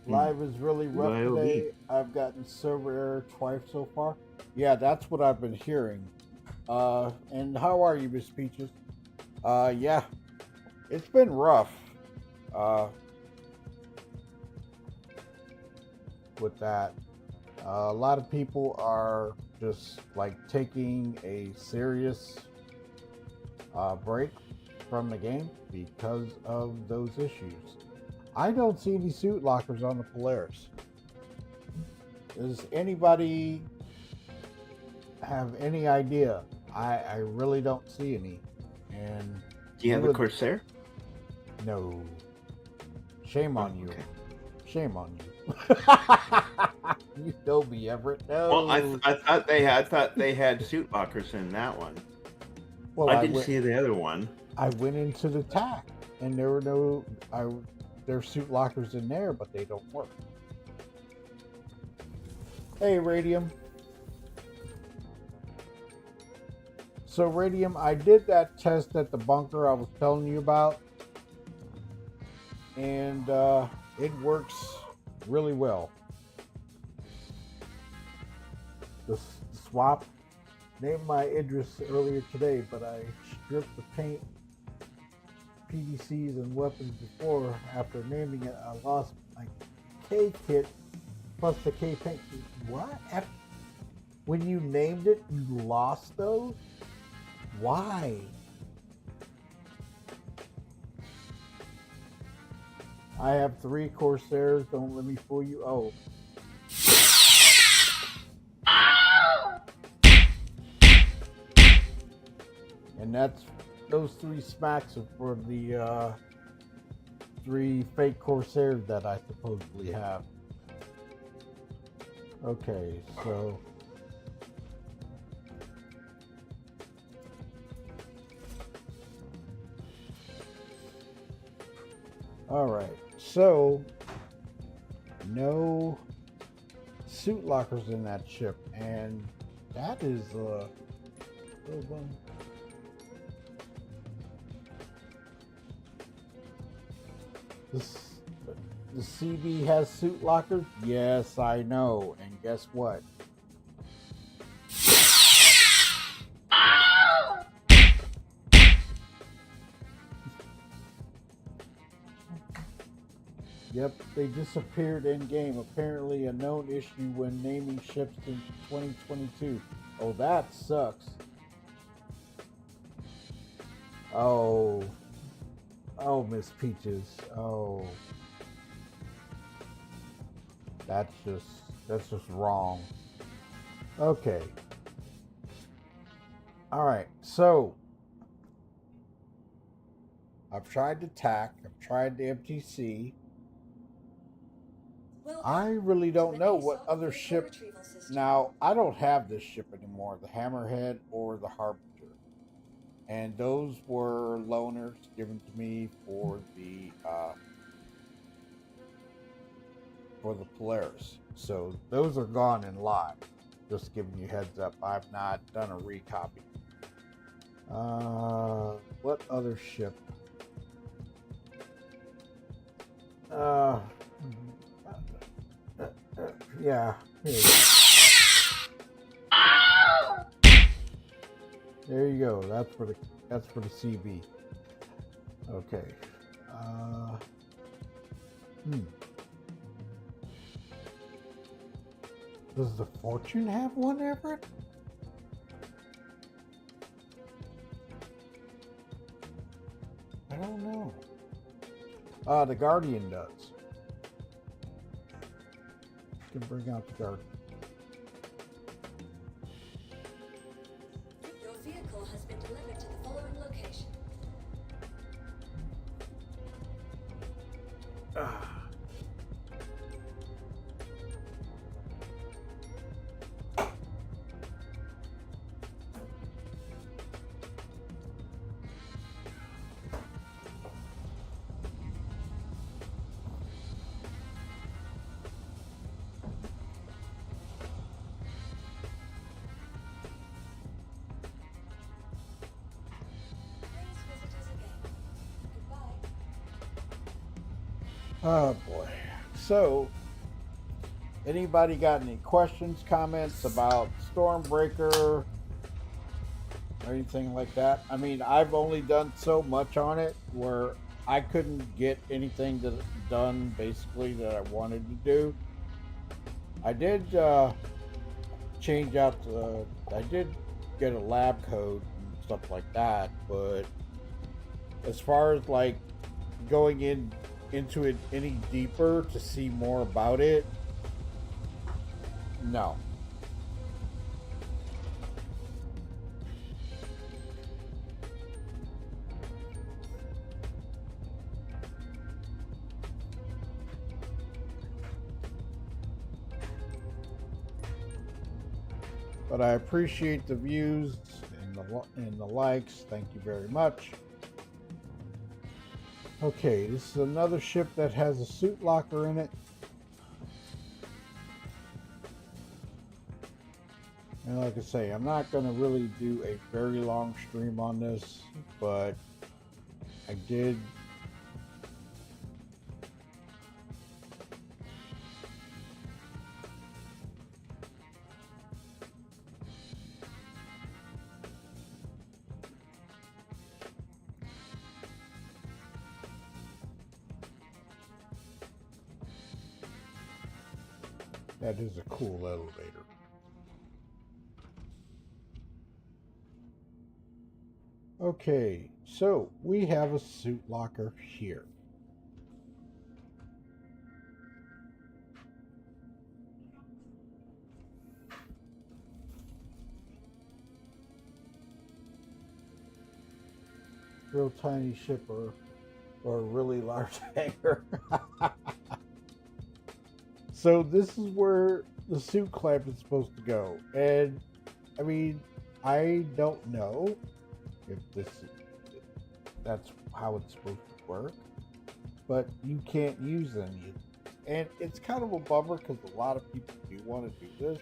Live is really rough YOB. today. I've gotten server error twice so far. Yeah, that's what I've been hearing. And how are you, Miss Peaches? Yeah, it's been rough. With that, a lot of people are just like taking a serious break from the game because of those issues. I don't see any suit lockers on the Polaris. Does anybody have any idea. I really don't see any. And Do you have a would- Corsair? No. Shame on you. Okay. Shame on you. You know me, Everett. No. Well, I thought they had suit lockers in that one. Well, I didn't see the other one. I went into the TAC, and there were no. There's suit lockers in there, but they don't work. Hey, Radium. So, Radium, I did that test at the bunker I was telling you about, and it works really well. The swap, named my Idris earlier today, but I stripped the paint, PDCs, and weapons before. After naming it, I lost my K kit plus the K paint. What? When you named it, you lost those? Why? I have 3 Corsairs. Don't let me fool you. Oh. And that's those 3 smacks are for the 3 fake Corsairs that I supposedly have. Okay, so all right, so no suit lockers in that ship, and that is the CB has suit lockers? Yes, I know. And guess what? Yep, they disappeared in game. Apparently a known issue when naming ships in 2022. Oh, that sucks. Oh, Miss Peaches. Oh, that's just wrong. Okay. All right. So I've tried the TAC. I've tried the MTC. Well, I really don't know what other ship. Now, I don't have this ship anymore, the Hammerhead or the Harbinger. And those were loaners given to me for the Polaris. So those are gone in live. Just giving you heads up. I've not done a recopy. What other ship? Yeah. Here. There you go. That's for the CB. Okay. Does the Fortune have one, Everett? I don't know. The Guardian does. Can bring out the Guardian. Your vehicle has been delivered to the following location. Please visit us again. Goodbye. Oh boy. So, anybody got any questions, comments about Stormbreaker or anything like that? I mean, I've only done so much on it where I couldn't get anything done basically that I wanted to do. I did change out I did get a lab code and stuff like that, but as far as like going into it any deeper to see more about it, no. But I appreciate the views and the likes. Thank you very much. Okay, this is another ship that has a suit locker in it. And like I say, I'm not going to really do a very long stream on this, but I did that is a cool elevator. Okay, so we have a suit locker here. Real tiny ship or a really large hangar. So this is where the suit clamp is supposed to go. And I mean, I don't know if that's how it's supposed to work, but you can't use any. And it's kind of a bummer because a lot of people do want to do this.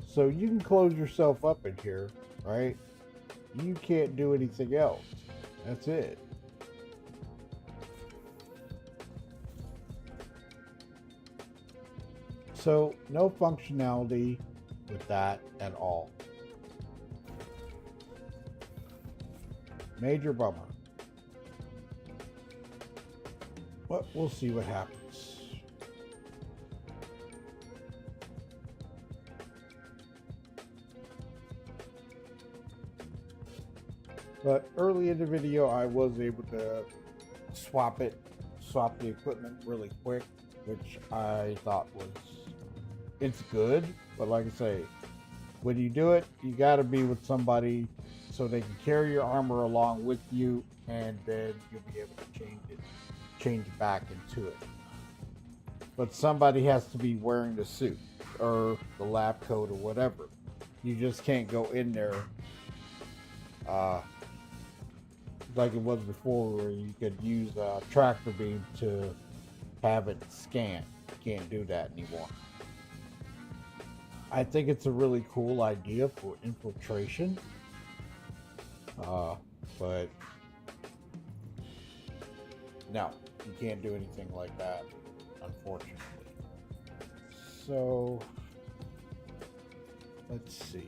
So you can close yourself up in here, right? You can't do anything else. That's it. So no functionality with that at all. Major bummer. But we'll see what happens. But early in the video, I was able to swap the equipment really quick, which I thought it's good. But like I say, when you do it, you got to be with somebody so they can carry your armor along with you, and then you'll be able to change it back into it. But somebody has to be wearing the suit or the lab coat or whatever. You just can't go in there like it was before, where you could use a tractor beam to have it scanned. You can't do that anymore. I think it's a really cool idea for infiltration, but no, you can't do anything like that, unfortunately. So let's see.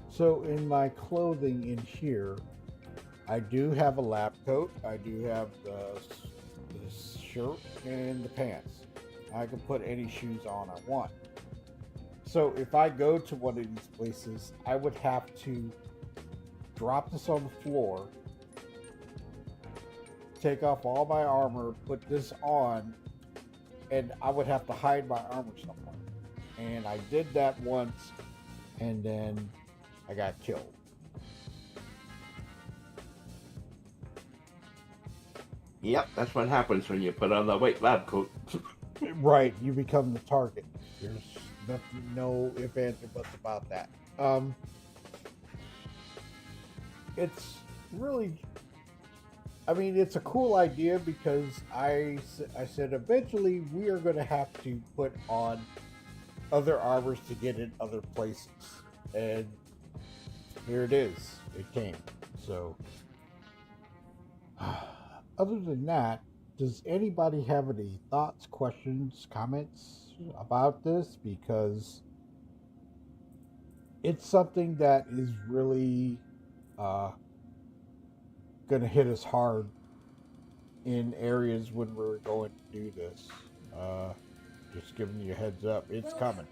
So in my clothing in here, I do have a lab coat. I do have the shirt and the pants. I can put any shoes on I want. So if I go to one of these places, I would have to drop this on the floor, take off all my armor, put this on, and I would have to hide my armor somewhere. And I did that once, and then I got killed. Yep, that's what happens when you put on the white lab coat. Right, you become the target. There's nothing, no ifs, ands, or buts about that. It's really, I mean, it's a cool idea because I said eventually we are going to have to put on other armors to get in other places. And here it is. It came. So, other than that, does anybody have any thoughts, questions, comments about this? Because it's something that is really going to hit us hard in areas when we're going to do this. Just giving you a heads up, it's coming.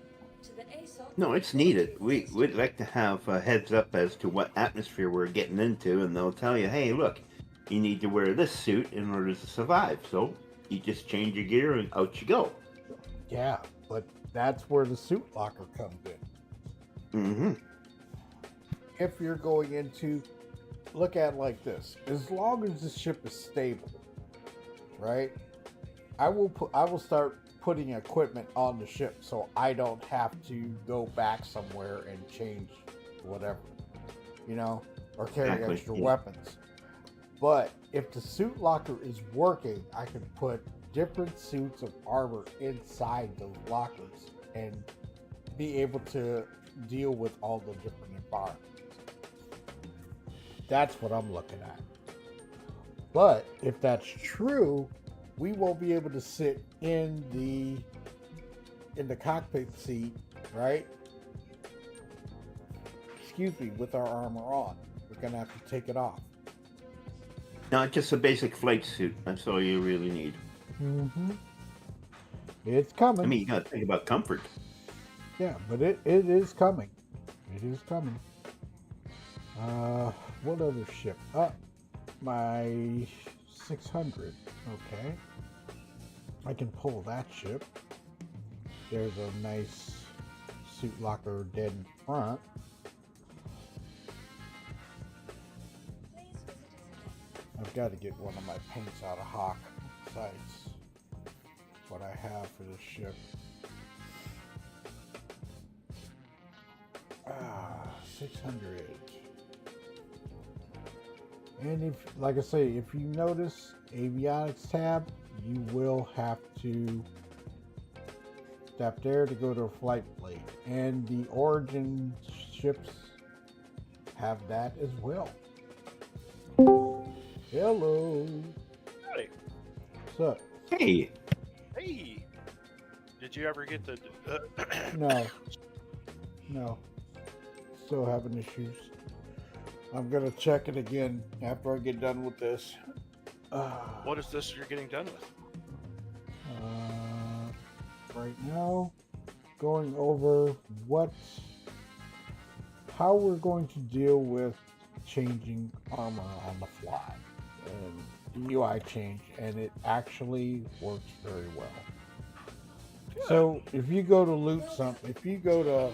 No, it's needed. We'd like to have a heads up as to what atmosphere we're getting into, and they'll tell you, hey, look, you need to wear this suit in order to survive. So you just change your gear and out you go. Yeah, but that's where the suit locker comes in. Mm-hmm. If you're going into, look at it like this, as long as the ship is stable, right? I will start putting equipment on the ship so I don't have to go back somewhere and change whatever, you know, or carry Exactly, extra yeah. weapons. But if the suit locker is working, I can put different suits of armor inside those lockers and be able to deal with all the different environments. That's what I'm looking at. But if that's true, we won't be able to sit in the cockpit seat, right? Excuse me, with our armor on. We're gonna have to take it off. Not just a basic flight suit. That's all you really need. Mm-hmm. It's coming. I mean, you got to think about comfort. Yeah, but it is coming. It is coming. What other ship? My 600. Okay. I can pull that ship. There's a nice suit locker dead in front. I've got to get one of my paints out of Hawk. Besides what I have for this ship. 600. And if, like I say, if you notice avionics tab, you will have to tap there to go to a flight plate. And the Origin ships have that as well. Hello. Howdy. What's up? Hey, Hey. Did you ever get the? No. Still having issues. I'm gonna check it again after I get done with this. What is this you're getting done with? Right now, going over how we're going to deal with changing armor on the fly and the UI change, and it actually works very well. Good. So if you go to loot something, if you go to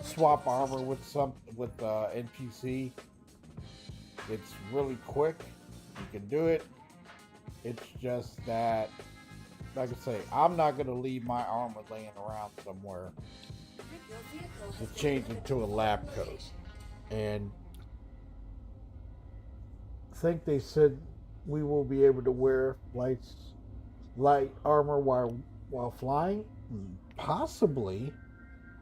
swap armor with NPC, it's really quick. You can do it. It's just that, like I say, I'm not going to leave my armor laying around somewhere to change it to a lab coat. And I think they said we will be able to wear light armor while flying. Possibly.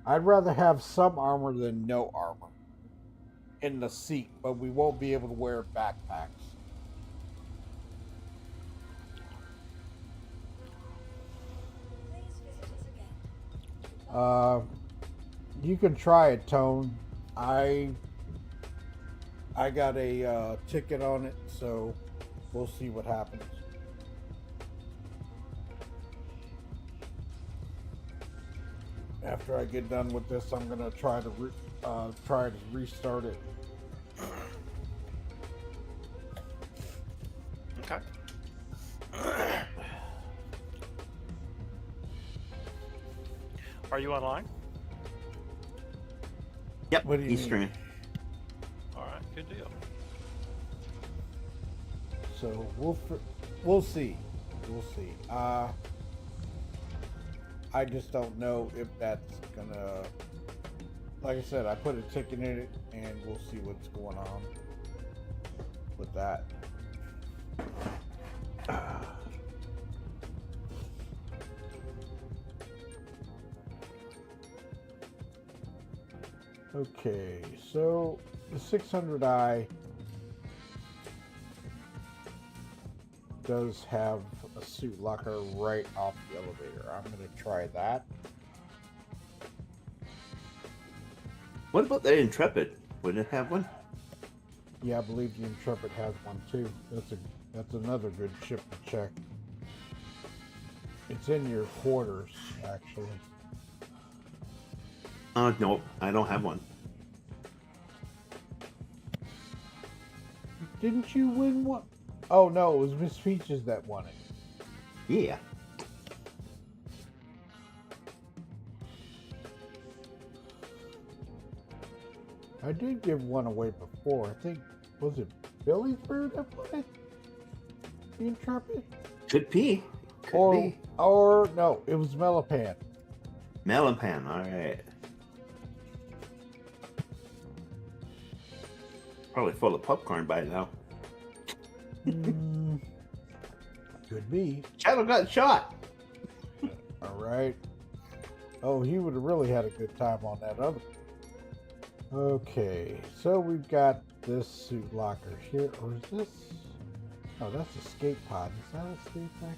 I'd rather have some armor than no armor in the seat, but we won't be able to wear backpacks. You can try it, Tone. I got a ticket on it, so we'll see what happens. After I get done with this, I'm gonna try to restart it. Okay. Are you online? yep, What do you he's mean? streaming. All right. Good deal. So we'll see. We'll see. I just don't know if that's gonna. Like I said, I put a ticket in it, and we'll see what's going on with that. Okay, so the 600i does have a suit locker right off the elevator. I'm going to try that. What about that Intrepid? Wouldn't it have one? Yeah, I believe the Intrepid has one too. That's another good ship to check. It's in your quarters, actually. No, I don't have one. Didn't you win one? Oh no, it was Miss Peaches that won it. Yeah. I did give one away before. I think, was it Billy's Bird that won it? The Intrepid? Could be. Could be. Or no, it was Melipan. Melonpan, all right. Probably full of popcorn by now. Mm, could be. Shadow got shot. All right. Oh, he would have really had a good time on that other. Okay, so we've got this suit locker here, or is this? Oh, that's escape pod. Is that escape thing?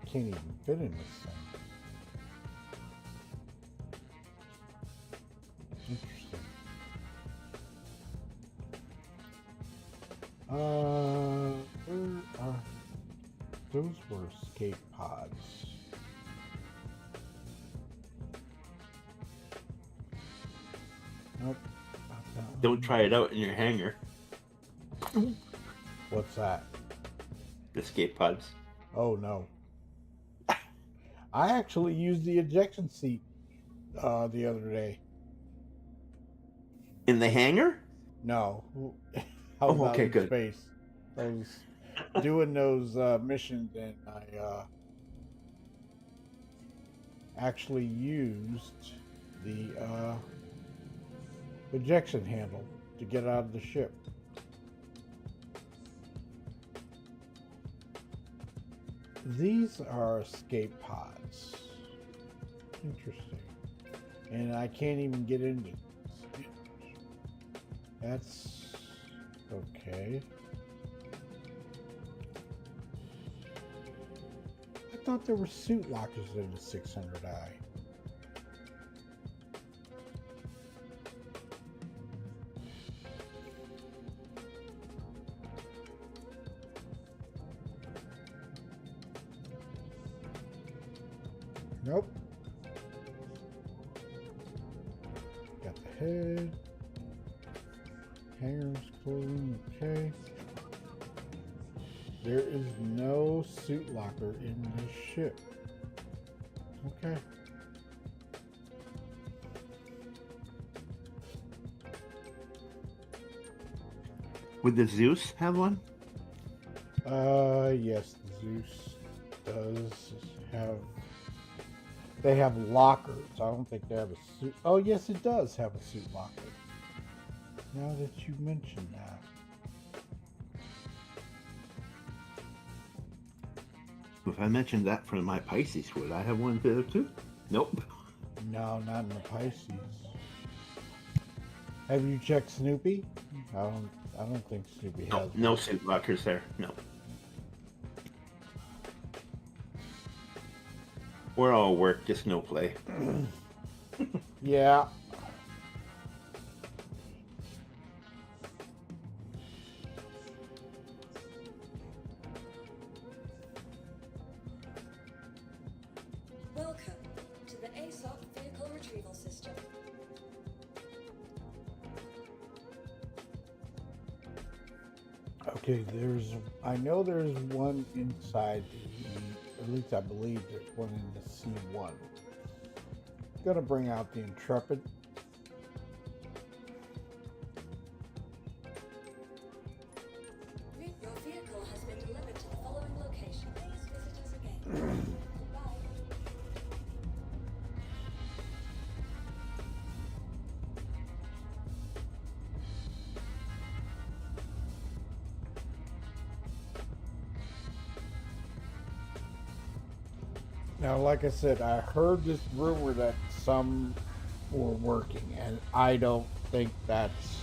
Can't even fit in this thing. Interesting. Where are those? Were escape pods. Nope. Not that one. Don't try it out in your hangar. What's that? Escape pods. Oh no. I actually used the ejection seat the other day. In the hangar? No. I Oh, was out okay, in good. space. I was doing those missions, and I actually used the ejection handle to get out of the ship. These are escape pods. Interesting. And I can't even get into these. That's okay. I thought there were suit lockers in the 600i. Nope. Got the head. Hangers clothing, okay. There is no suit locker in this ship. Okay. Would the Zeus have one? Yes, Zeus does have. They have lockers. I don't think they have a suit. Oh, yes, it does have a suit locker. Now that you mention that. If I mentioned that for my Pisces, would I have one there too? Nope. No, not in the Pisces. Have you checked Snoopy? I don't think Snoopy No, has. no suit lockers there. No. We're all work, just no play. Yeah. Welcome to the ASOC Vehicle Retrieval System. Okay, I know there's one inside at least I believe there's one in the C1. Gonna bring out the Intrepid. Your vehicle has been delivered to the following location. Please visit us again. Goodbye. Now, like I said, I heard this rumor that some were working, and I don't think that's,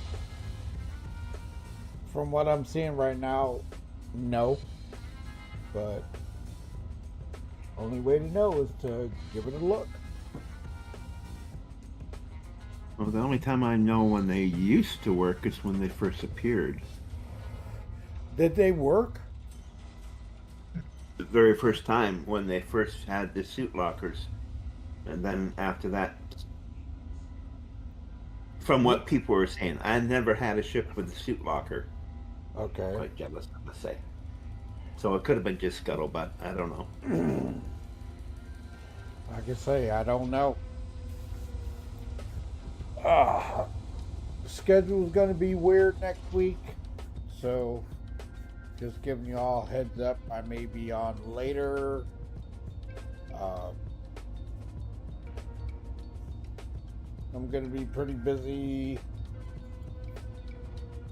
from what I'm seeing right now, no. But only way to know is to give it a look. Well, the only time I know when they used to work is when they first appeared. Did they work? The very first time when they first had the suit lockers. And then after that, from what people were saying, I never had a ship with a suit locker. Okay. Quite jealous, I must say. So it could have been just scuttlebutt. I don't know. Like I say, I don't know. Schedule's gonna be weird next week. So, just giving you all heads up, I may be on later. I'm going to be pretty busy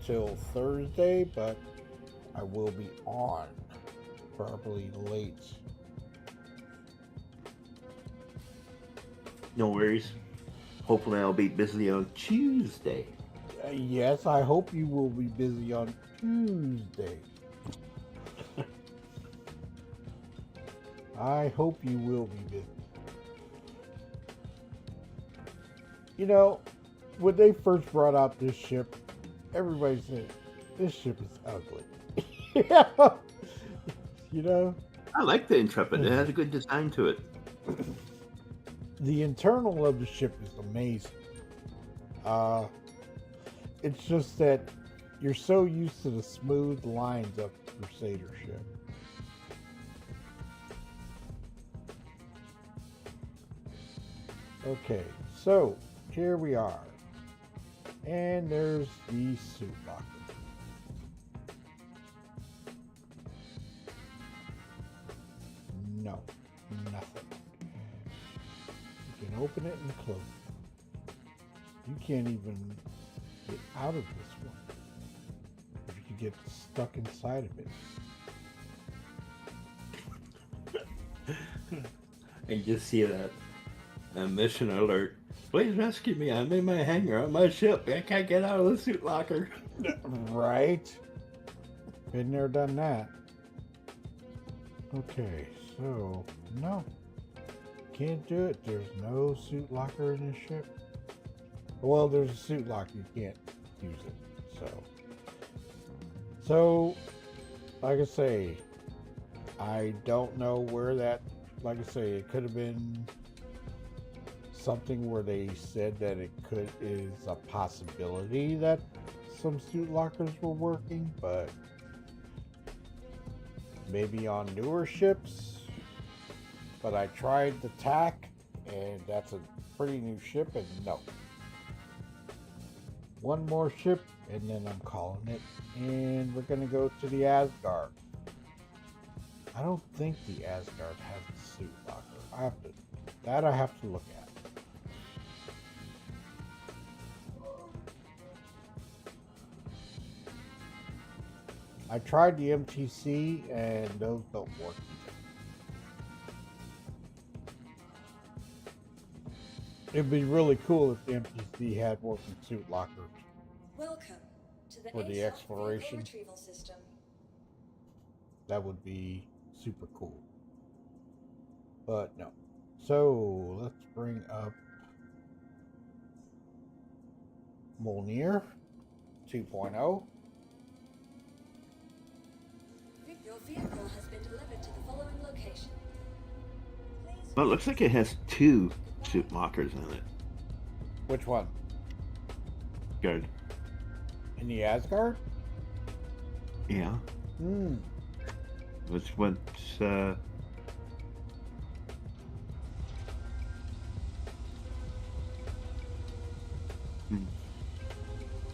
till Thursday, but I will be on, probably late. No worries. Hopefully I'll be busy on Tuesday. Yes, I hope you will be busy on Tuesday. I hope you will be busy. You know, when they first brought out this ship, everybody said, this ship is ugly. You know? I like the Intrepid. It has a good design to it. The internal of the ship is amazing. It's just that you're so used to the smooth lines of the Crusader ship. Okay, so here we are. And there's the suit locker. No, nothing. You can open it and close it. You can't even get out of this one. You can get stuck inside of it. And you see that mission alert. Please rescue me. I'm in my hangar on my ship. I can't get out of the suit locker. Right? Been there, done that. Okay, so no. Can't do it. There's no suit locker in this ship. Well, there's a suit locker. You can't use it. So, like I say, I don't know where that, like I say, it could have been something where they said that is a possibility that some suit lockers were working, but maybe on newer ships. But I tried the TAC, and that's a pretty new ship, and no. One more ship, and then I'm calling it, and we're gonna go to the Asgard. I don't think the Asgard has a suit locker. I have to look at. I tried the MTC, and those don't work either. It'd be really cool if the MTC had working suit lockers. Welcome to the For the ASOC exploration. vehicle retrieval system. That would be super cool. But no. So let's bring up Molnir 2.0. Your vehicle has been delivered to the following location. Please Well, it looks like it has 2 suit lockers in it. Which one? Good. In the Asgard? Yeah. What's I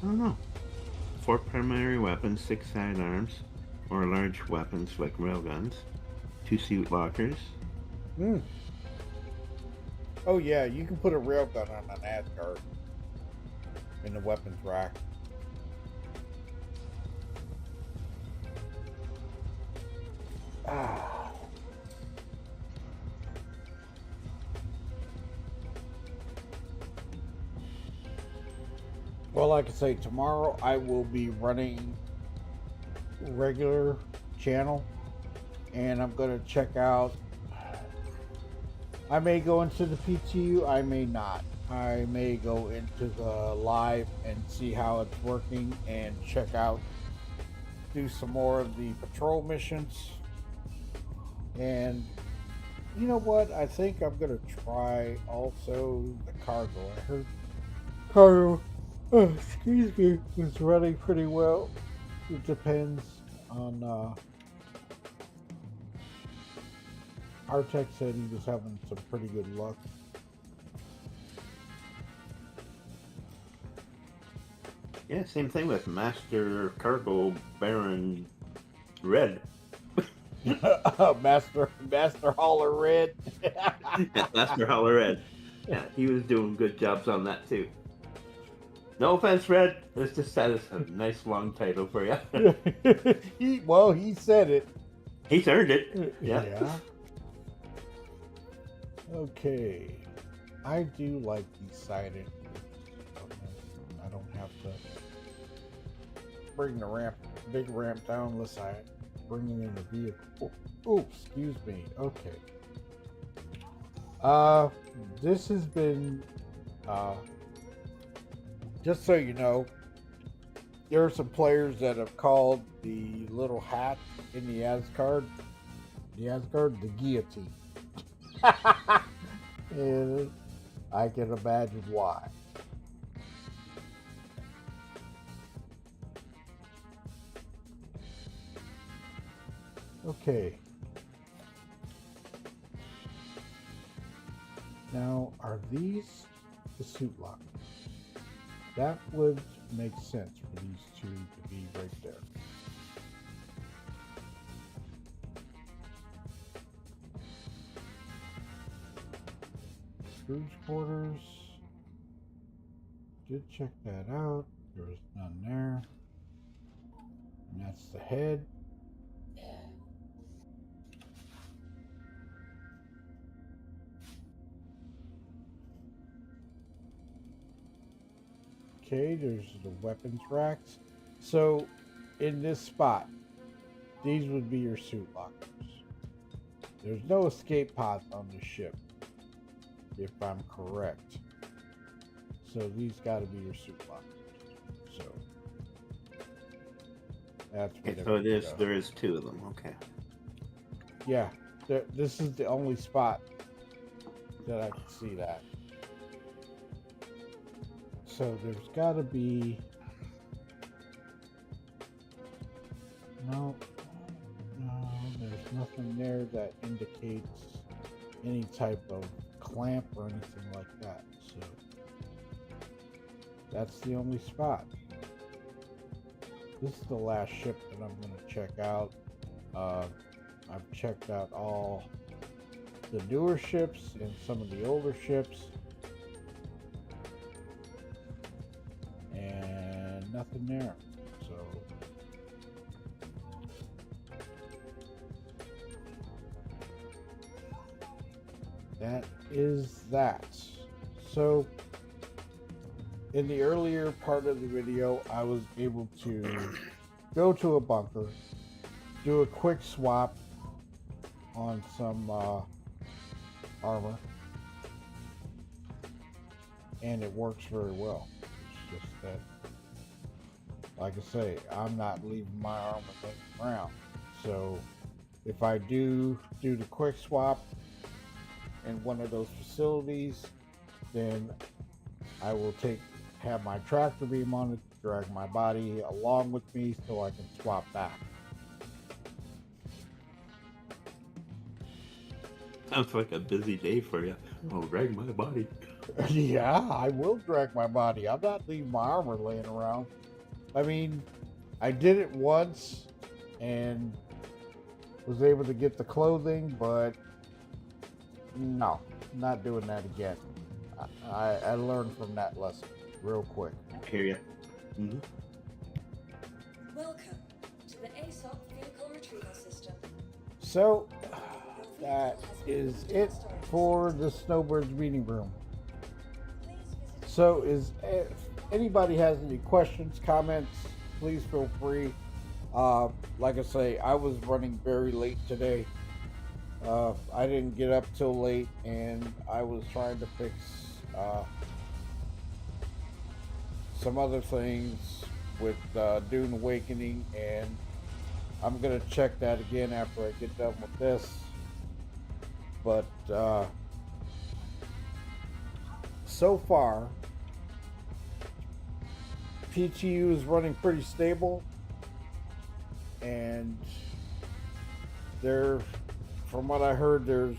don't know. 4 primary weapons, 6 sidearms, or large weapons like railguns, 2 suit lockers. Oh yeah, you can put a railgun on an Asgard in the weapons rack. Well, like I say, tomorrow I will be running regular channel, and I'm going to check out. I may go into the PTU, I may not. I may go into the live and see how it's working and check out, do some more of the patrol missions. And you know what? I think I'm going to try also the cargo. I heard cargo, excuse me, was running pretty well. It depends on, Artec said he was having some pretty good luck. Yeah, same thing with Master Cargo Baron Red. Master Hauler Red. Yeah, Master Holler Red. Yeah, he was doing good jobs on that too. No offense, Red. It's just that is a nice long title for you. He said it. He's earned it. Yeah. Okay. I do like these sided. I don't have to bring the big ramp down unless I bring it in a vehicle. Oh, excuse me. Okay. This has been, just so you know, there are some players that have called the little hat in the Asgard, the guillotine. And I can imagine why. Okay. Now, are these the suit lockers? That would make sense for these two to be right there. Cruise quarters. Did check that out. There was none there. And that's the head. Okay, there's the weapons racks. So, in this spot, these would be your suit lockers. There's no escape pods on the ship, if I'm correct. So these got to be your suit lockers. So that's okay, so it is. There is two of them. Okay. Yeah, this is the only spot that I can see that. So there's got to be no, there's nothing there that indicates any type of clamp or anything like that. So that's the only spot. This is the last ship that I'm going to check out. I've checked out all the newer ships and some of the older ships. And nothing there. So that is that. So in the earlier part of the video, I was able to go to a bunker, do a quick swap on some armor, and it works very well. It's just that, like I say, I'm not leaving my armor laying around. So if I do the quick swap in one of those facilities, then I will have my tractor beam on it, drag my body along with me so I can swap back. Sounds like a busy day for you. I'll drag my body. Yeah, I will drag my body. I'm not leaving my armor laying around. I mean, I did it once and was able to get the clothing, but no, not doing that again. I learned from that lesson real quick. I hear you. Mm-hmm. Welcome to the ASOP Vehicle Retrieval System. So, that is it for the Snowbirds meeting room. So, if anybody has any questions, comments, please feel free. Like I say, I was running very late today. I didn't get up till late, and I was trying to fix some other things with Dune Awakening, and I'm gonna check that again after I get done with this. But so far, PTU is running pretty stable, and from what I heard,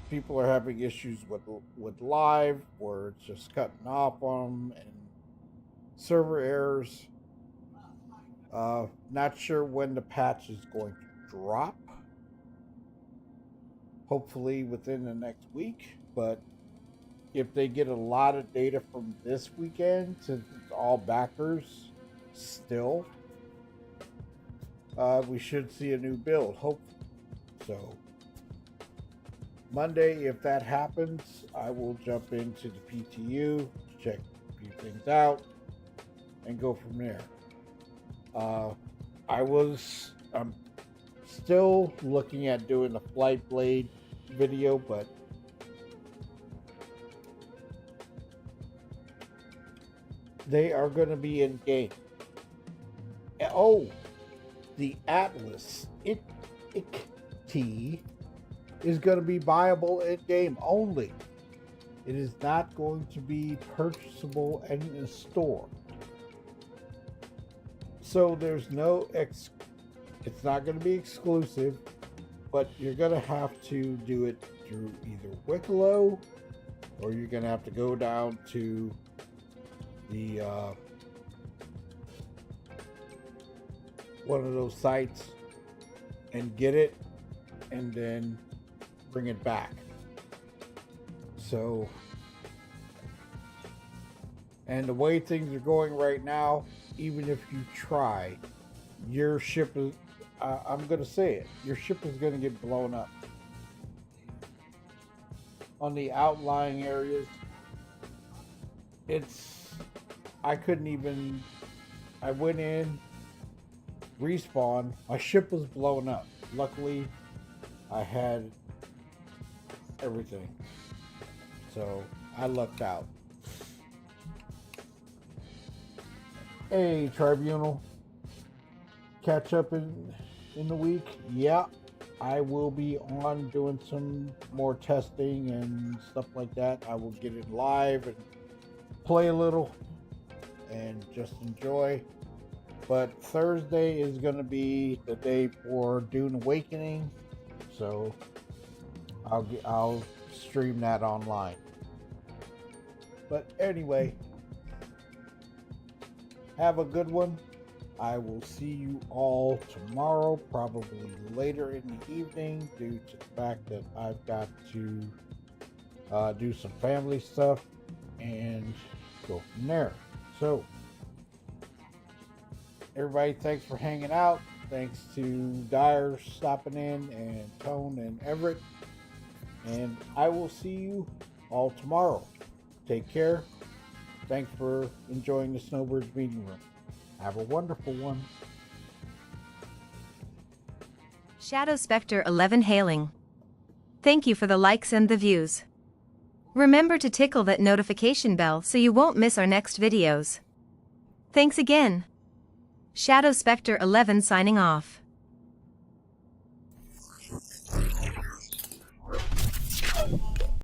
people are having issues with live, where it's just cutting off on them, and server errors. Not sure when the patch is going to drop. Hopefully within the next week, but if they get a lot of data from this weekend, since it's all backers still, we should see a new build, hopefully. So Monday, if that happens, I will jump into the PTU, check a few things out, and go from there. I'm still looking at doing the Flight Blade video, but they are going to be in game. Oh, the Atlas ICT is going to be viable in game only. It is not going to be purchasable in a store. So there's no it's not going to be exclusive, but you're going to have to do it through either Wicklow, or you're going to have to go down to the one of those sites and get it and then bring it back. So, and the way things are going right now, even if you try, your ship is, I'm going to say it, your ship is going to get blown up. On the outlying areas, I went in, respawn, my ship was blown up. Luckily, I had everything. So, I lucked out. Hey, Tribunal. Catch up in the week? Yeah, I will be on doing some more testing and stuff like that. I will get it live and play a little and just enjoy. But Thursday is going to be the day for Dune Awakening, so I'll stream that online. But anyway, have a good one. I will see you all tomorrow, probably later in the evening, due to the fact that I've got to do some family stuff and go from there. So, everybody, thanks for hanging out. Thanks to Dyer stopping in, and Tone and Everett. And I will see you all tomorrow. Take care. Thanks for enjoying the Snowbirds meeting room. Have a wonderful one. Shadow Spectre 11 hailing. Thank you for the likes and the views. Remember to tickle that notification bell so you won't miss our next videos. Thanks again. Shadow Spectre 11 signing off.